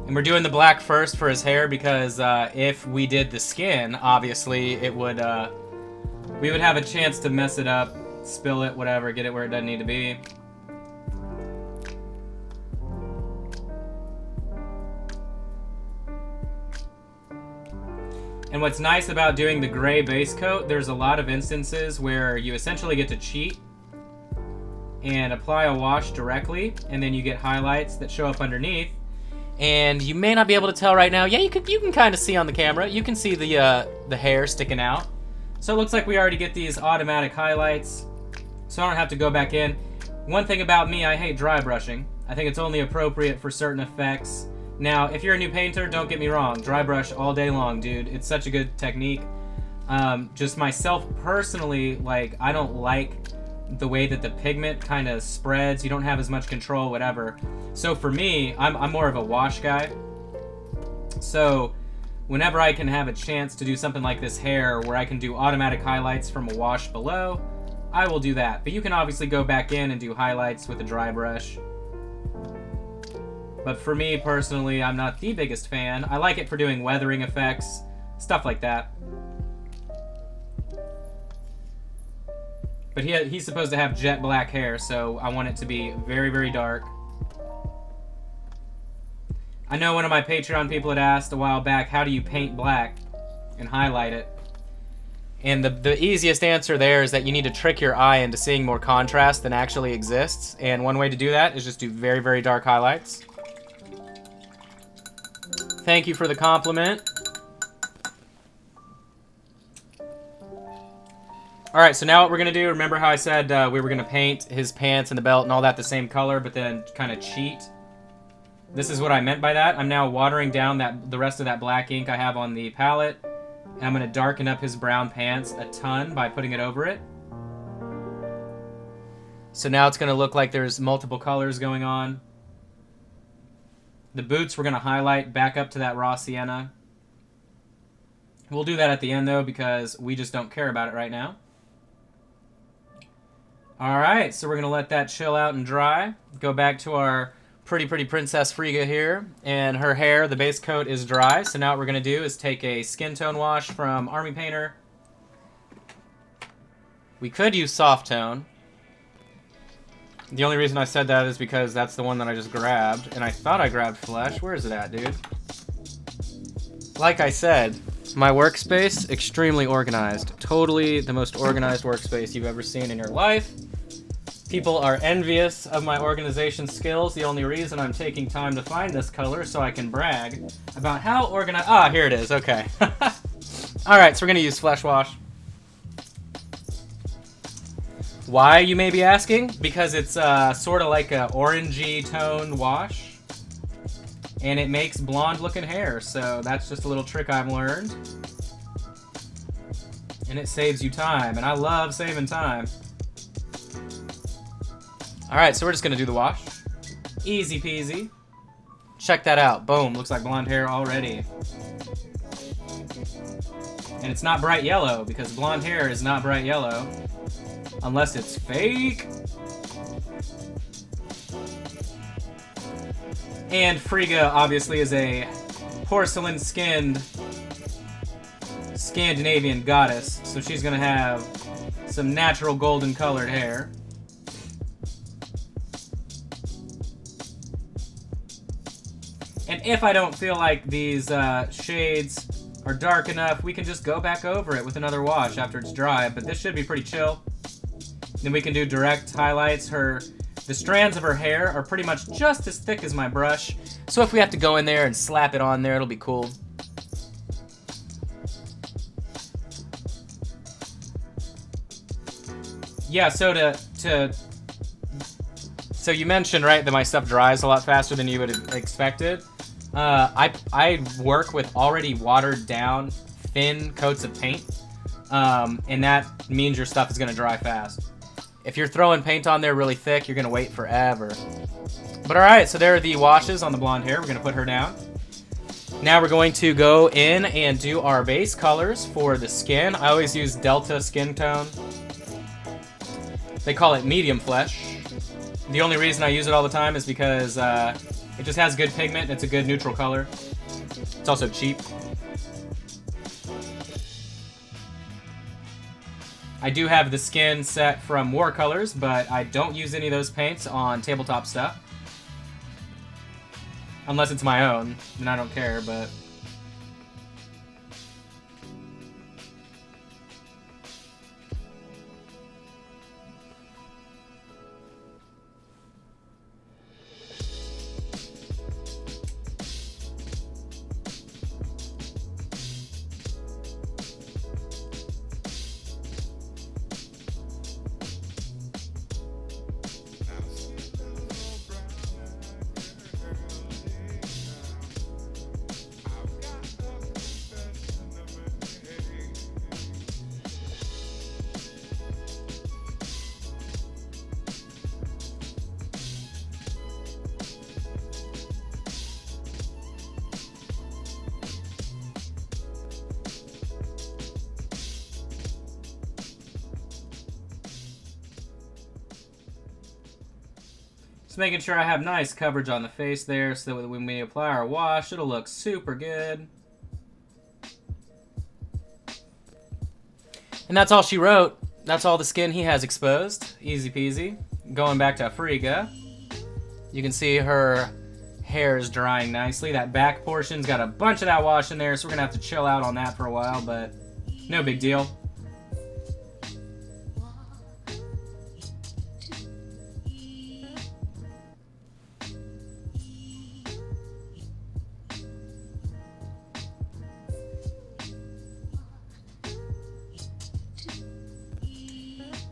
And we're doing the black first for his hair because if we did the skin, obviously, it would, we would have a chance to mess it up, spill it, whatever, get it where it doesn't need to be. And what's nice about doing the gray base coat, there's a lot of instances where you essentially get to cheat and apply a wash directly, and then you get highlights that show up underneath. And you may not be able to tell right now. Yeah, you can kind of see on the camera. You can see the hair sticking out. So it looks like we already get these automatic highlights, so I don't have to go back in. One thing about me, I hate dry brushing. I think it's only appropriate for certain effects. Now, if you're a new painter, don't get me wrong. Dry brush all day long, dude. It's such a good technique. Just myself personally, like, I don't like the way that the pigment kind of spreads. You don't have as much control, whatever. So for me, I'm more of a wash guy. So whenever I can have a chance to do something like this hair where I can do automatic highlights from a wash below, I will do that. But you can obviously go back in and do highlights with a dry brush. But for me, personally, I'm not the biggest fan. I like it for doing weathering effects, stuff like that. But he's supposed to have jet black hair, so I want it to be very, very dark. I know one of my Patreon people had asked a while back, how do you paint black and highlight it? And the easiest answer there is that you need to trick your eye into seeing more contrast than actually exists. And one way to do that is just do very, very dark highlights. Thank you for the compliment. Alright, so now what we're going to do, remember how I said we were going to paint his pants and the belt and all that the same color, but then kind of cheat? This is what I meant by that. I'm now watering down the rest of that black ink I have on the palette, and I'm going to darken up his brown pants a ton by putting it over it. So now it's going to look like there's multiple colors going on. The boots we're going to highlight back up to that raw sienna. We'll do that at the end, though, because we just don't care about it right now. Alright, so we're going to let that chill out and dry. Go back to our pretty Princess Frigga here. And her hair, the base coat, is dry. So now what we're going to do is take a skin tone wash from Army Painter. We could use soft tone. The only reason I said that is because that's the one that I just grabbed. And I thought I grabbed Flesh. Where is it at, dude? Like I said, my workspace, extremely organized. Totally the most organized workspace you've ever seen in your life. People are envious of my organization skills. The only reason I'm taking time to find this color so I can brag about how organized... Ah, here it is. Okay. Alright, so we're going to use Flesh Wash. Why, you may be asking? Because it's sort of like a orangey toned wash. And it makes blonde looking hair. So that's just a little trick I've learned. And it saves you time. And I love saving time. Alright, so we're just going to do the wash. Easy peasy. Check that out. Boom. Looks like blonde hair already. And it's not bright yellow, because blonde hair is not bright yellow. Unless it's fake. And Frigga, obviously, is a porcelain-skinned Scandinavian goddess. So she's going to have some natural golden-colored hair. And if I don't feel like these shades are dark enough, we can just go back over it with another wash after it's dry. But this should be pretty chill. Then we can do direct highlights. The strands of her hair are pretty much just as thick as my brush. So if we have to go in there and slap it on there, it'll be cool. Yeah, so so you mentioned, right, that my stuff dries a lot faster than you would have expected. I work with already watered down thin coats of paint, and that means your stuff is going to dry fast. If you're throwing paint on there really thick, you're going to wait forever. But alright, so there are the washes on the blonde hair. We're going to put her down. Now we're going to go in and do our base colors for the skin. I always use Delta Skin Tone. They call it medium flesh. The only reason I use it all the time is because it just has good pigment and it's a good neutral color. It's also cheap. I do have the skin set from War Colors, but I don't use any of those paints on tabletop stuff. Unless it's my own, then I don't care, but... Just making sure I have nice coverage on the face there so that when we apply our wash, it'll look super good. And that's all she wrote. That's all the skin he has exposed. Easy peasy. Going back to Frigga. You can see her hair is drying nicely. That back portion's got a bunch of that wash in there, so we're going to have to chill out on that for a while, but no big deal.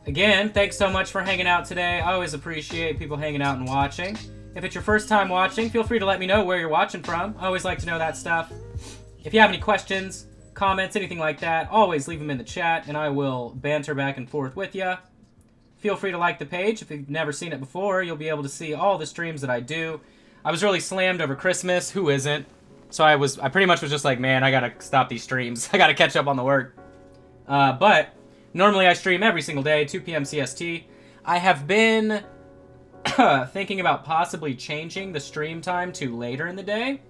Again, thanks so much for hanging out today. I always appreciate people hanging out and watching. If it's your first time watching, feel free to let me know where you're watching from. I always like to know that stuff. If you have any questions, comments, anything like that, always leave them in the chat, and I will banter back and forth with you. Feel free to like the page. If you've never seen it before, you'll be able to see all the streams that I do. I was really slammed over Christmas. Who isn't? So I pretty much was just like, man, I gotta stop these streams. I gotta catch up on the work. But normally I stream every single day, 2 p.m. CST. I have been thinking about possibly changing the stream time to later in the day.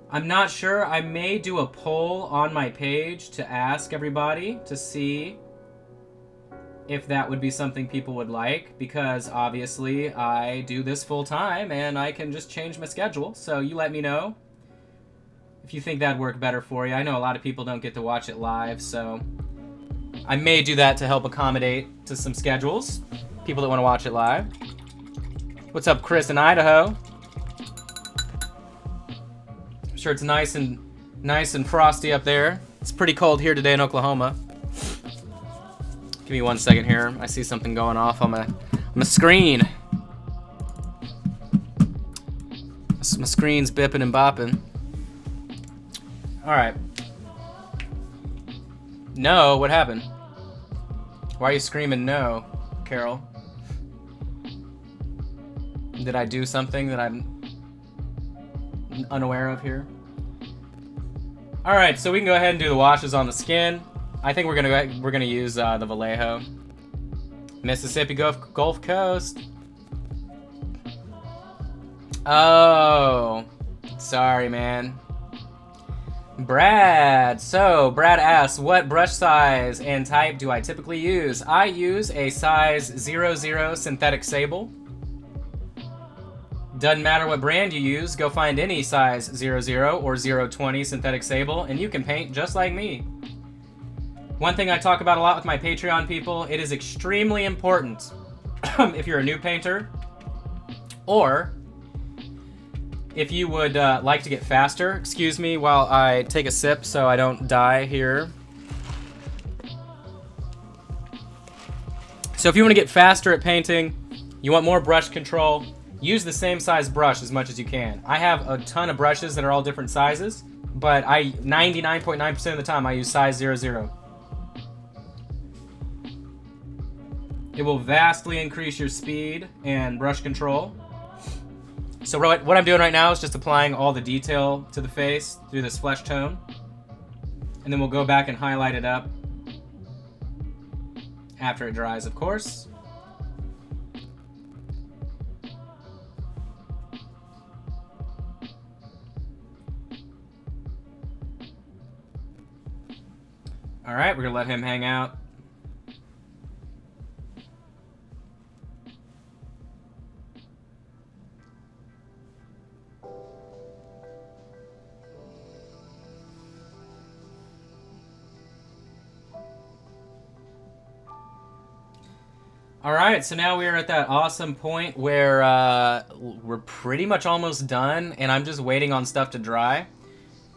I'm not sure. I may do a poll on my page to ask everybody to see if that would be something people would like, because obviously I do this full time and I can just change my schedule. So you let me know if you think that'd work better for you. I know a lot of people don't get to watch it live, so I may do that to help accommodate to some schedules. People that want to watch it live. What's up, Chris in Idaho? I'm sure it's nice and frosty up there. It's pretty cold here today in Oklahoma. Give me 1 second here. I see something going off on my screen. My screen's bipping and bopping. All right. No, what happened? Why are you screaming no, Carol? Did I do something that I'm unaware of here? All right, so we can go ahead and do the washes on the skin. I think we're gonna use the Vallejo, Mississippi Gulf Coast. Oh, sorry, man. Brad. So Brad asks, what brush size and type do I typically use? I use a size 00 synthetic sable. Doesn't matter what brand you use, go find any size 00 or 020 synthetic sable and you can paint just like me. One thing I talk about a lot with my Patreon people, it is extremely important if you're a new painter or if you would like to get faster. Excuse me while I take a sip so I don't die here. So if you want to get faster at painting, you want more brush control, use the same size brush as much as you can. I have a ton of brushes that are all different sizes, but 99.9% of the time I use size 00. It will vastly increase your speed and brush control. So what I'm doing right now is just applying all the detail to the face through this flesh tone. And then we'll go back and highlight it up after it dries, of course. All right, we're gonna let him hang out. All right, so now we are at that awesome point where we're pretty much almost done, and I'm just waiting on stuff to dry.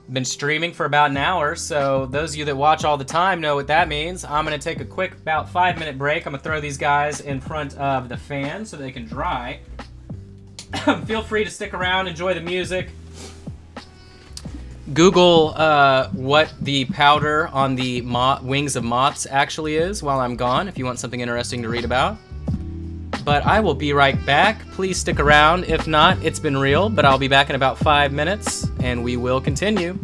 Been streaming for about an hour, so those of you that watch all the time know what that means. I'm gonna take a quick, about 5-minute break. I'm gonna throw these guys in front of the fan so they can dry. Feel free to stick around, enjoy the music. Google what the powder on the wings of moths actually is while I'm gone, if you want something interesting to read about. But I will be right back. Please stick around. If not, it's been real, but I'll be back in about 5 minutes, and we will continue.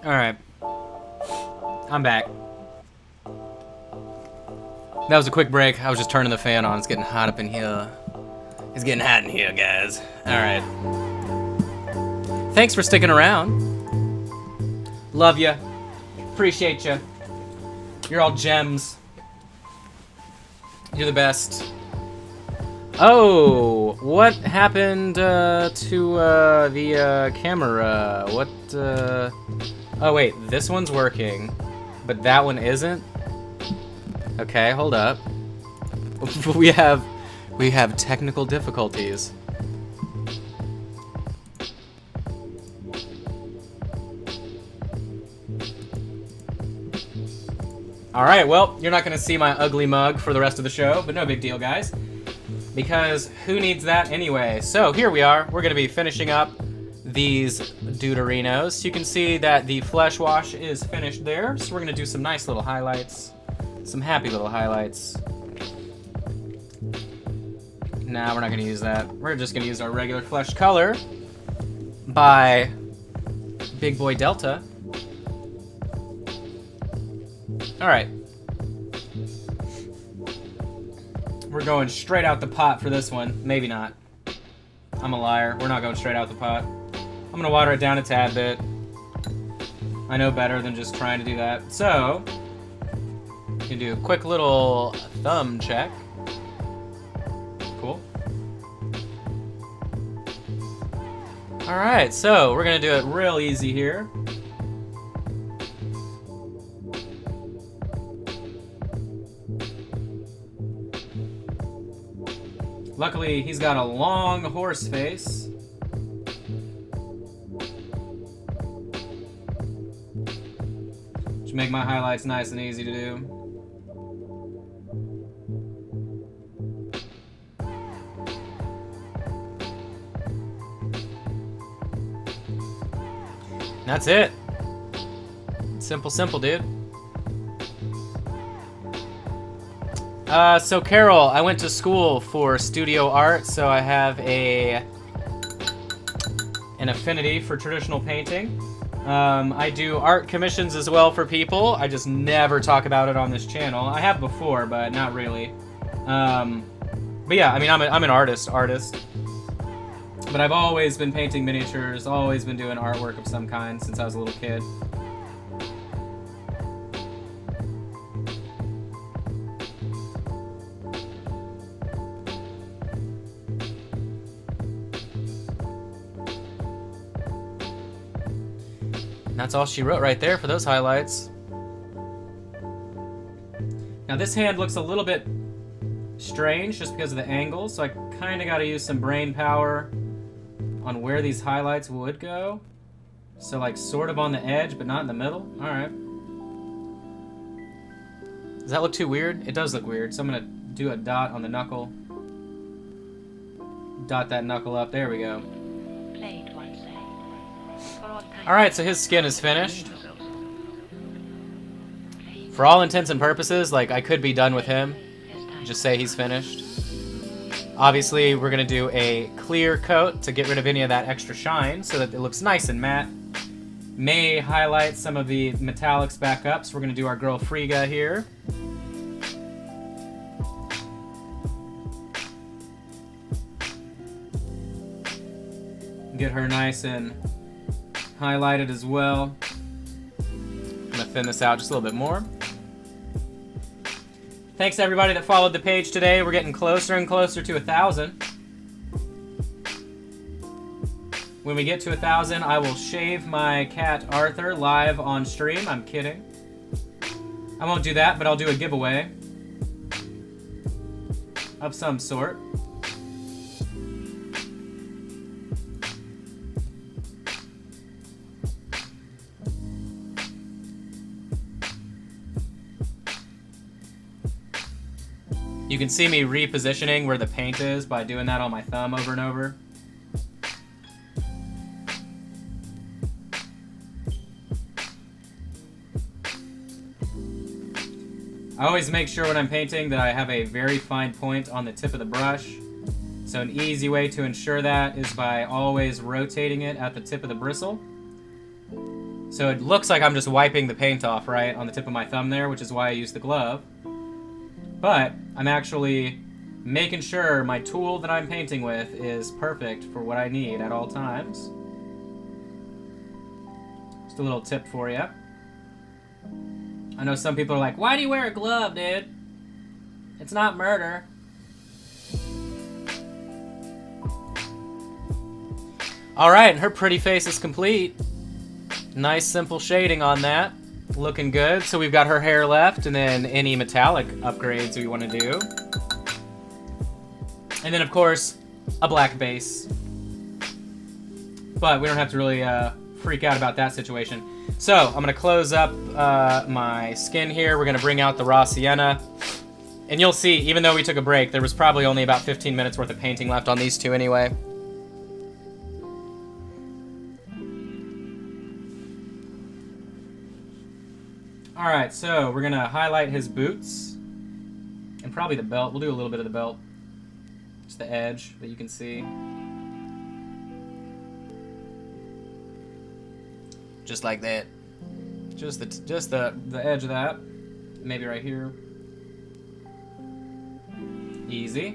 Alright. I'm back. That was a quick break. I was just turning the fan on. It's getting hot up in here. It's getting hot in here, guys. Alright. Thanks for sticking around. Love ya. Appreciate ya. You're all gems. You're the best. Oh, what happened to the camera? What? Oh wait, this one's working, but that one isn't. Okay, hold up. we have technical difficulties. All right, well, you're not gonna see my ugly mug for the rest of the show, but no big deal, guys. Because who needs that anyway? So here we are. We're gonna be finishing up these Deuterinos. You can see that the flesh wash is finished there. So we're gonna do some nice little highlights. Some happy little highlights. Nah, we're not gonna use that. We're just gonna use our regular flesh color by Big Boy Delta. All right. We're going straight out the pot for this one. Maybe not. I'm a liar. We're not going straight out the pot. I'm gonna water it down a tad bit. I know better than just trying to do that. So, you can do a quick little thumb check. Cool. All right, so we're gonna do it real easy here. Luckily, he's got a long horse face. Should make my highlights nice and easy to do. That's it. Simple, simple, dude. So Carol, I went to school for studio art, so I have an affinity for traditional painting. I do art commissions as well for people. I just never talk about it on this channel. I have before, but not really. But yeah, I mean, I'm an artist. But I've always been painting miniatures, always been doing artwork of some kind since I was a little kid. That's all she wrote right there for those highlights. Now this hand looks a little bit strange just because of the angle, so I kind of got to use some brain power on where these highlights would go. So like sort of on the edge, but not in the middle. All right. Does that look too weird? It does look weird, so I'm going to do a dot on the knuckle. Dot that knuckle up. There we go. Alright, so his skin is finished. For all intents and purposes, like, I could be done with him. Just say he's finished. Obviously, we're going to do a clear coat to get rid of any of that extra shine so that it looks nice and matte. May highlight some of the metallics back up, so we're going to do our girl Frigga here. Get her nice and highlighted as well. I'm gonna thin this out just a little bit more. Thanks to everybody that followed the page today. We're getting closer and closer to 1,000. When we get to 1,000, I will shave my cat Arthur live on stream. I'm kidding. I won't do that, but I'll do a giveaway of some sort. You can see me repositioning where the paint is by doing that on my thumb over and over. I always make sure when I'm painting that I have a very fine point on the tip of the brush. So an easy way to ensure that is by always rotating it at the tip of the bristle. So it looks like I'm just wiping the paint off, right, on the tip of my thumb there, which is why I use the glove. But I'm actually making sure my tool that I'm painting with is perfect for what I need at all times. Just a little tip for you. I know some people are like, why do you wear a glove, dude? It's not murder. Alright, her pretty face is complete. Nice simple shading on that. Looking good. So we've got her hair left, and then any metallic upgrades we want to do. And then, of course, a black base. But we don't have to really freak out about that situation. So I'm going to close up my skin here. We're going to bring out the raw sienna. And you'll see, even though we took a break, there was probably only about 15 minutes worth of painting left on these two anyway. Alright, so we're going to highlight his boots. And probably the belt. We'll do a little bit of the belt. Just the edge that you can see. Just like that. Just the edge of that. Maybe right here. Easy.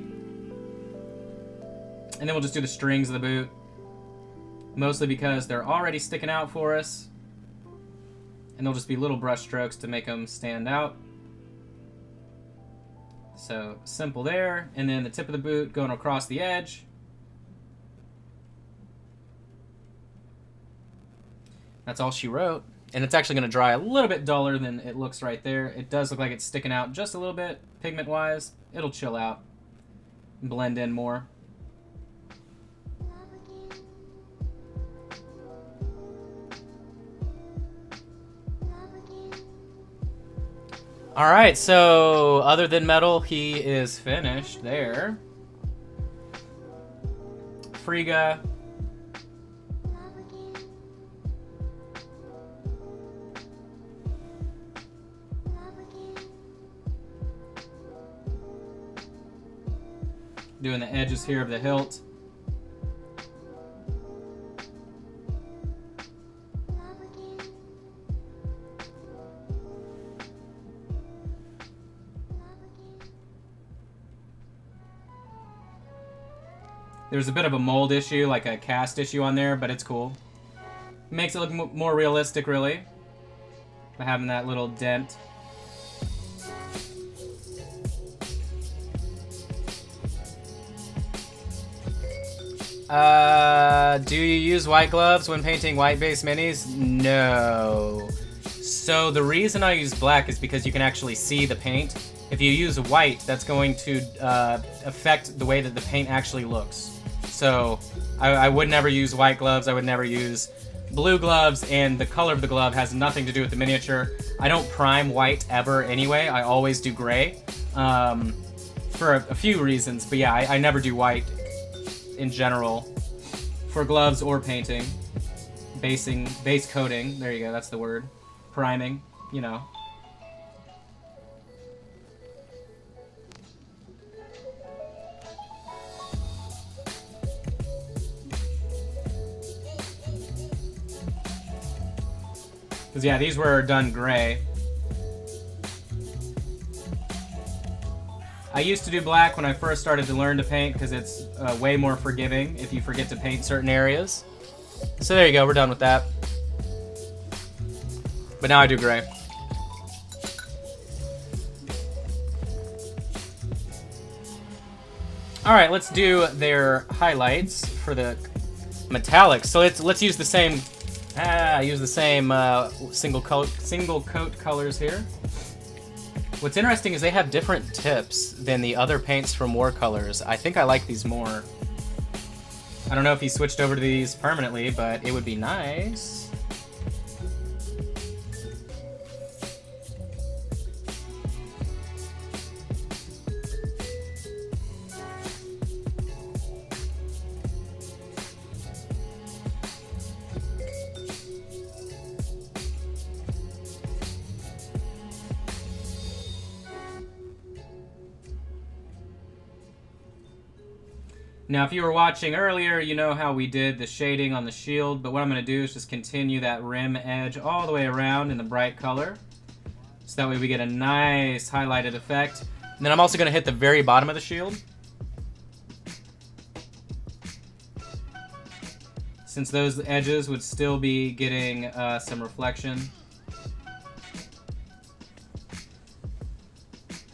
And then we'll just do the strings of the boot. Mostly because they're already sticking out for us. And they'll just be little brush strokes to make them stand out. So, simple there. And then the tip of the boot going across the edge. That's all she wrote. And it's actually going to dry a little bit duller than it looks right there. It does look like it's sticking out just a little bit, pigment-wise. It'll chill out and blend in more. Alright, so other than metal, he is finished there. Frigga. Doing the edges here of the hilt. There's a bit of a mold issue, like a cast issue on there, but it's cool. Makes it look more realistic, really, by having that little dent. Do you use white gloves when painting white base minis? No. So the reason I use black is because you can actually see the paint. If you use white, that's going to affect the way that the paint actually looks. So I would never use white gloves. I would never use blue gloves, and the color of the glove has nothing to do with the miniature. I don't prime white ever anyway. I always do gray for a few reasons. But yeah, I never do white in general for gloves or painting. Base coating. There you go. That's the word. Priming, you know. Because, yeah, these were done gray. I used to do black when I first started to learn to paint because it's way more forgiving if you forget to paint certain areas. So there you go, we're done with that. But now I do gray. Alright, let's do their highlights for the metallics. So let's use the same single coat colors here. What's interesting is they have different tips than the other paints from War Colors. I think I like these more. I don't know if he switched over to these permanently, but it would be nice. Now, if you were watching earlier, you know how we did the shading on the shield, but what I'm going to do is just continue that rim edge all the way around in the bright color, so that way we get a nice highlighted effect. And then I'm also going to hit the very bottom of the shield, since those edges would still be getting some reflection.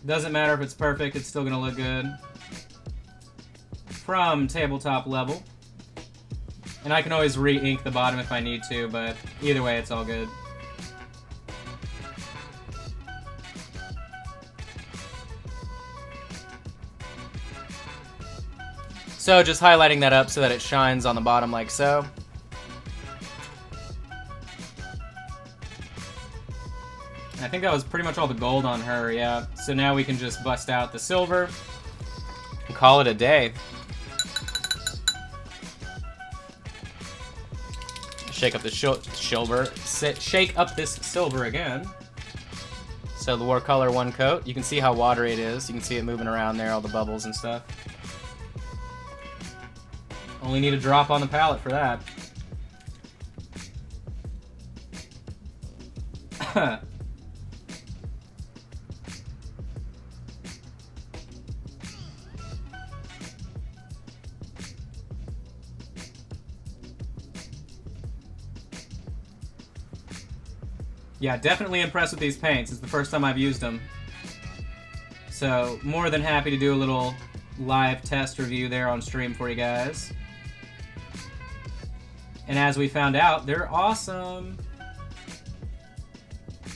Doesn't matter if it's perfect, it's still going to look good from tabletop level. And I can always re-ink the bottom if I need to, but either way, it's all good. So just highlighting that up so that it shines on the bottom like so. I think that was pretty much all the gold on her, yeah. So now we can just bust out the silver and call it a day. Shake up the silver. Shake up this silver again. So the watercolor one coat. You can see how watery it is. You can see it moving around there, all the bubbles and stuff. Only need a drop on the palette for that. Yeah, definitely impressed with these paints. It's the first time I've used them. So, more than happy to do a little live test review there on stream for you guys. And as we found out, they're awesome.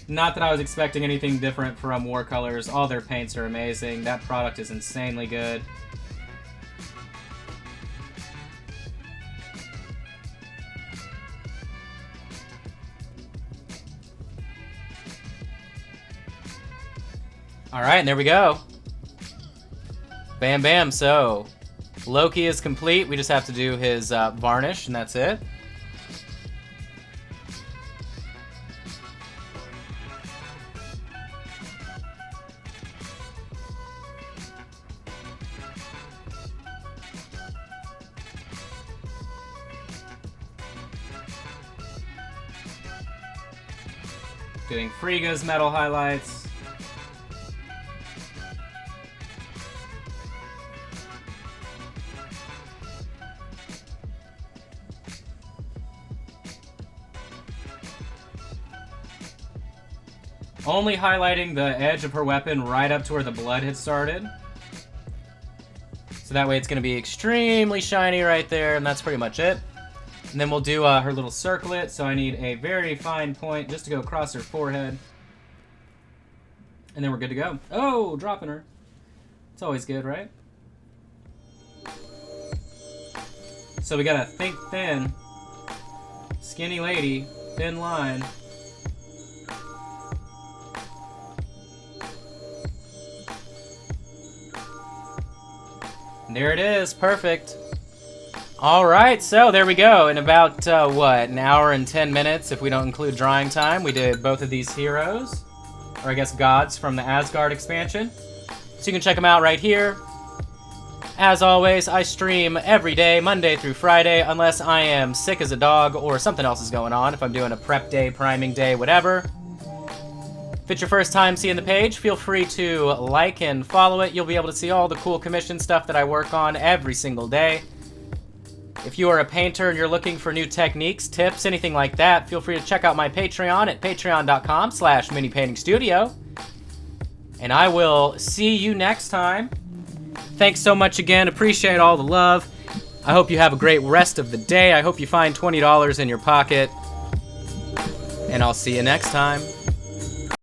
Not that I was expecting anything different from Watercolors. All their paints are amazing. That product is insanely good. Alright, and there we go. Bam, bam. So, Loki is complete. We just have to do his varnish, and that's it. Doing Frigga's metal highlights. Only highlighting the edge of her weapon right up to where the blood had started. So that way it's going to be extremely shiny right there, and that's pretty much it. And then we'll do her little circlet, so I need a very fine point just to go across her forehead. And then we're good to go. Oh, dropping her. It's always good, right? So we got a think thin, skinny lady, thin line. There it is, perfect. Alright, so there we go. In about, what, an hour and 10 minutes, if we don't include drying time, we did both of these heroes, or I guess gods from the Asgard expansion. So you can check them out right here. As always, I stream every day, Monday through Friday, unless I am sick as a dog or something else is going on, if I'm doing a prep day, priming day, whatever. If it's your first time seeing the page, feel free to like and follow it. You'll be able to see all the cool commission stuff that I work on every single day. If you are a painter and you're looking for new techniques, tips, anything like that, feel free to check out my Patreon at patreon.com/minipaintingstudio. And I will see you next time. Thanks so much again. Appreciate all the love. I hope you have a great rest of the day. I hope you find $20 in your pocket. And I'll see you next time.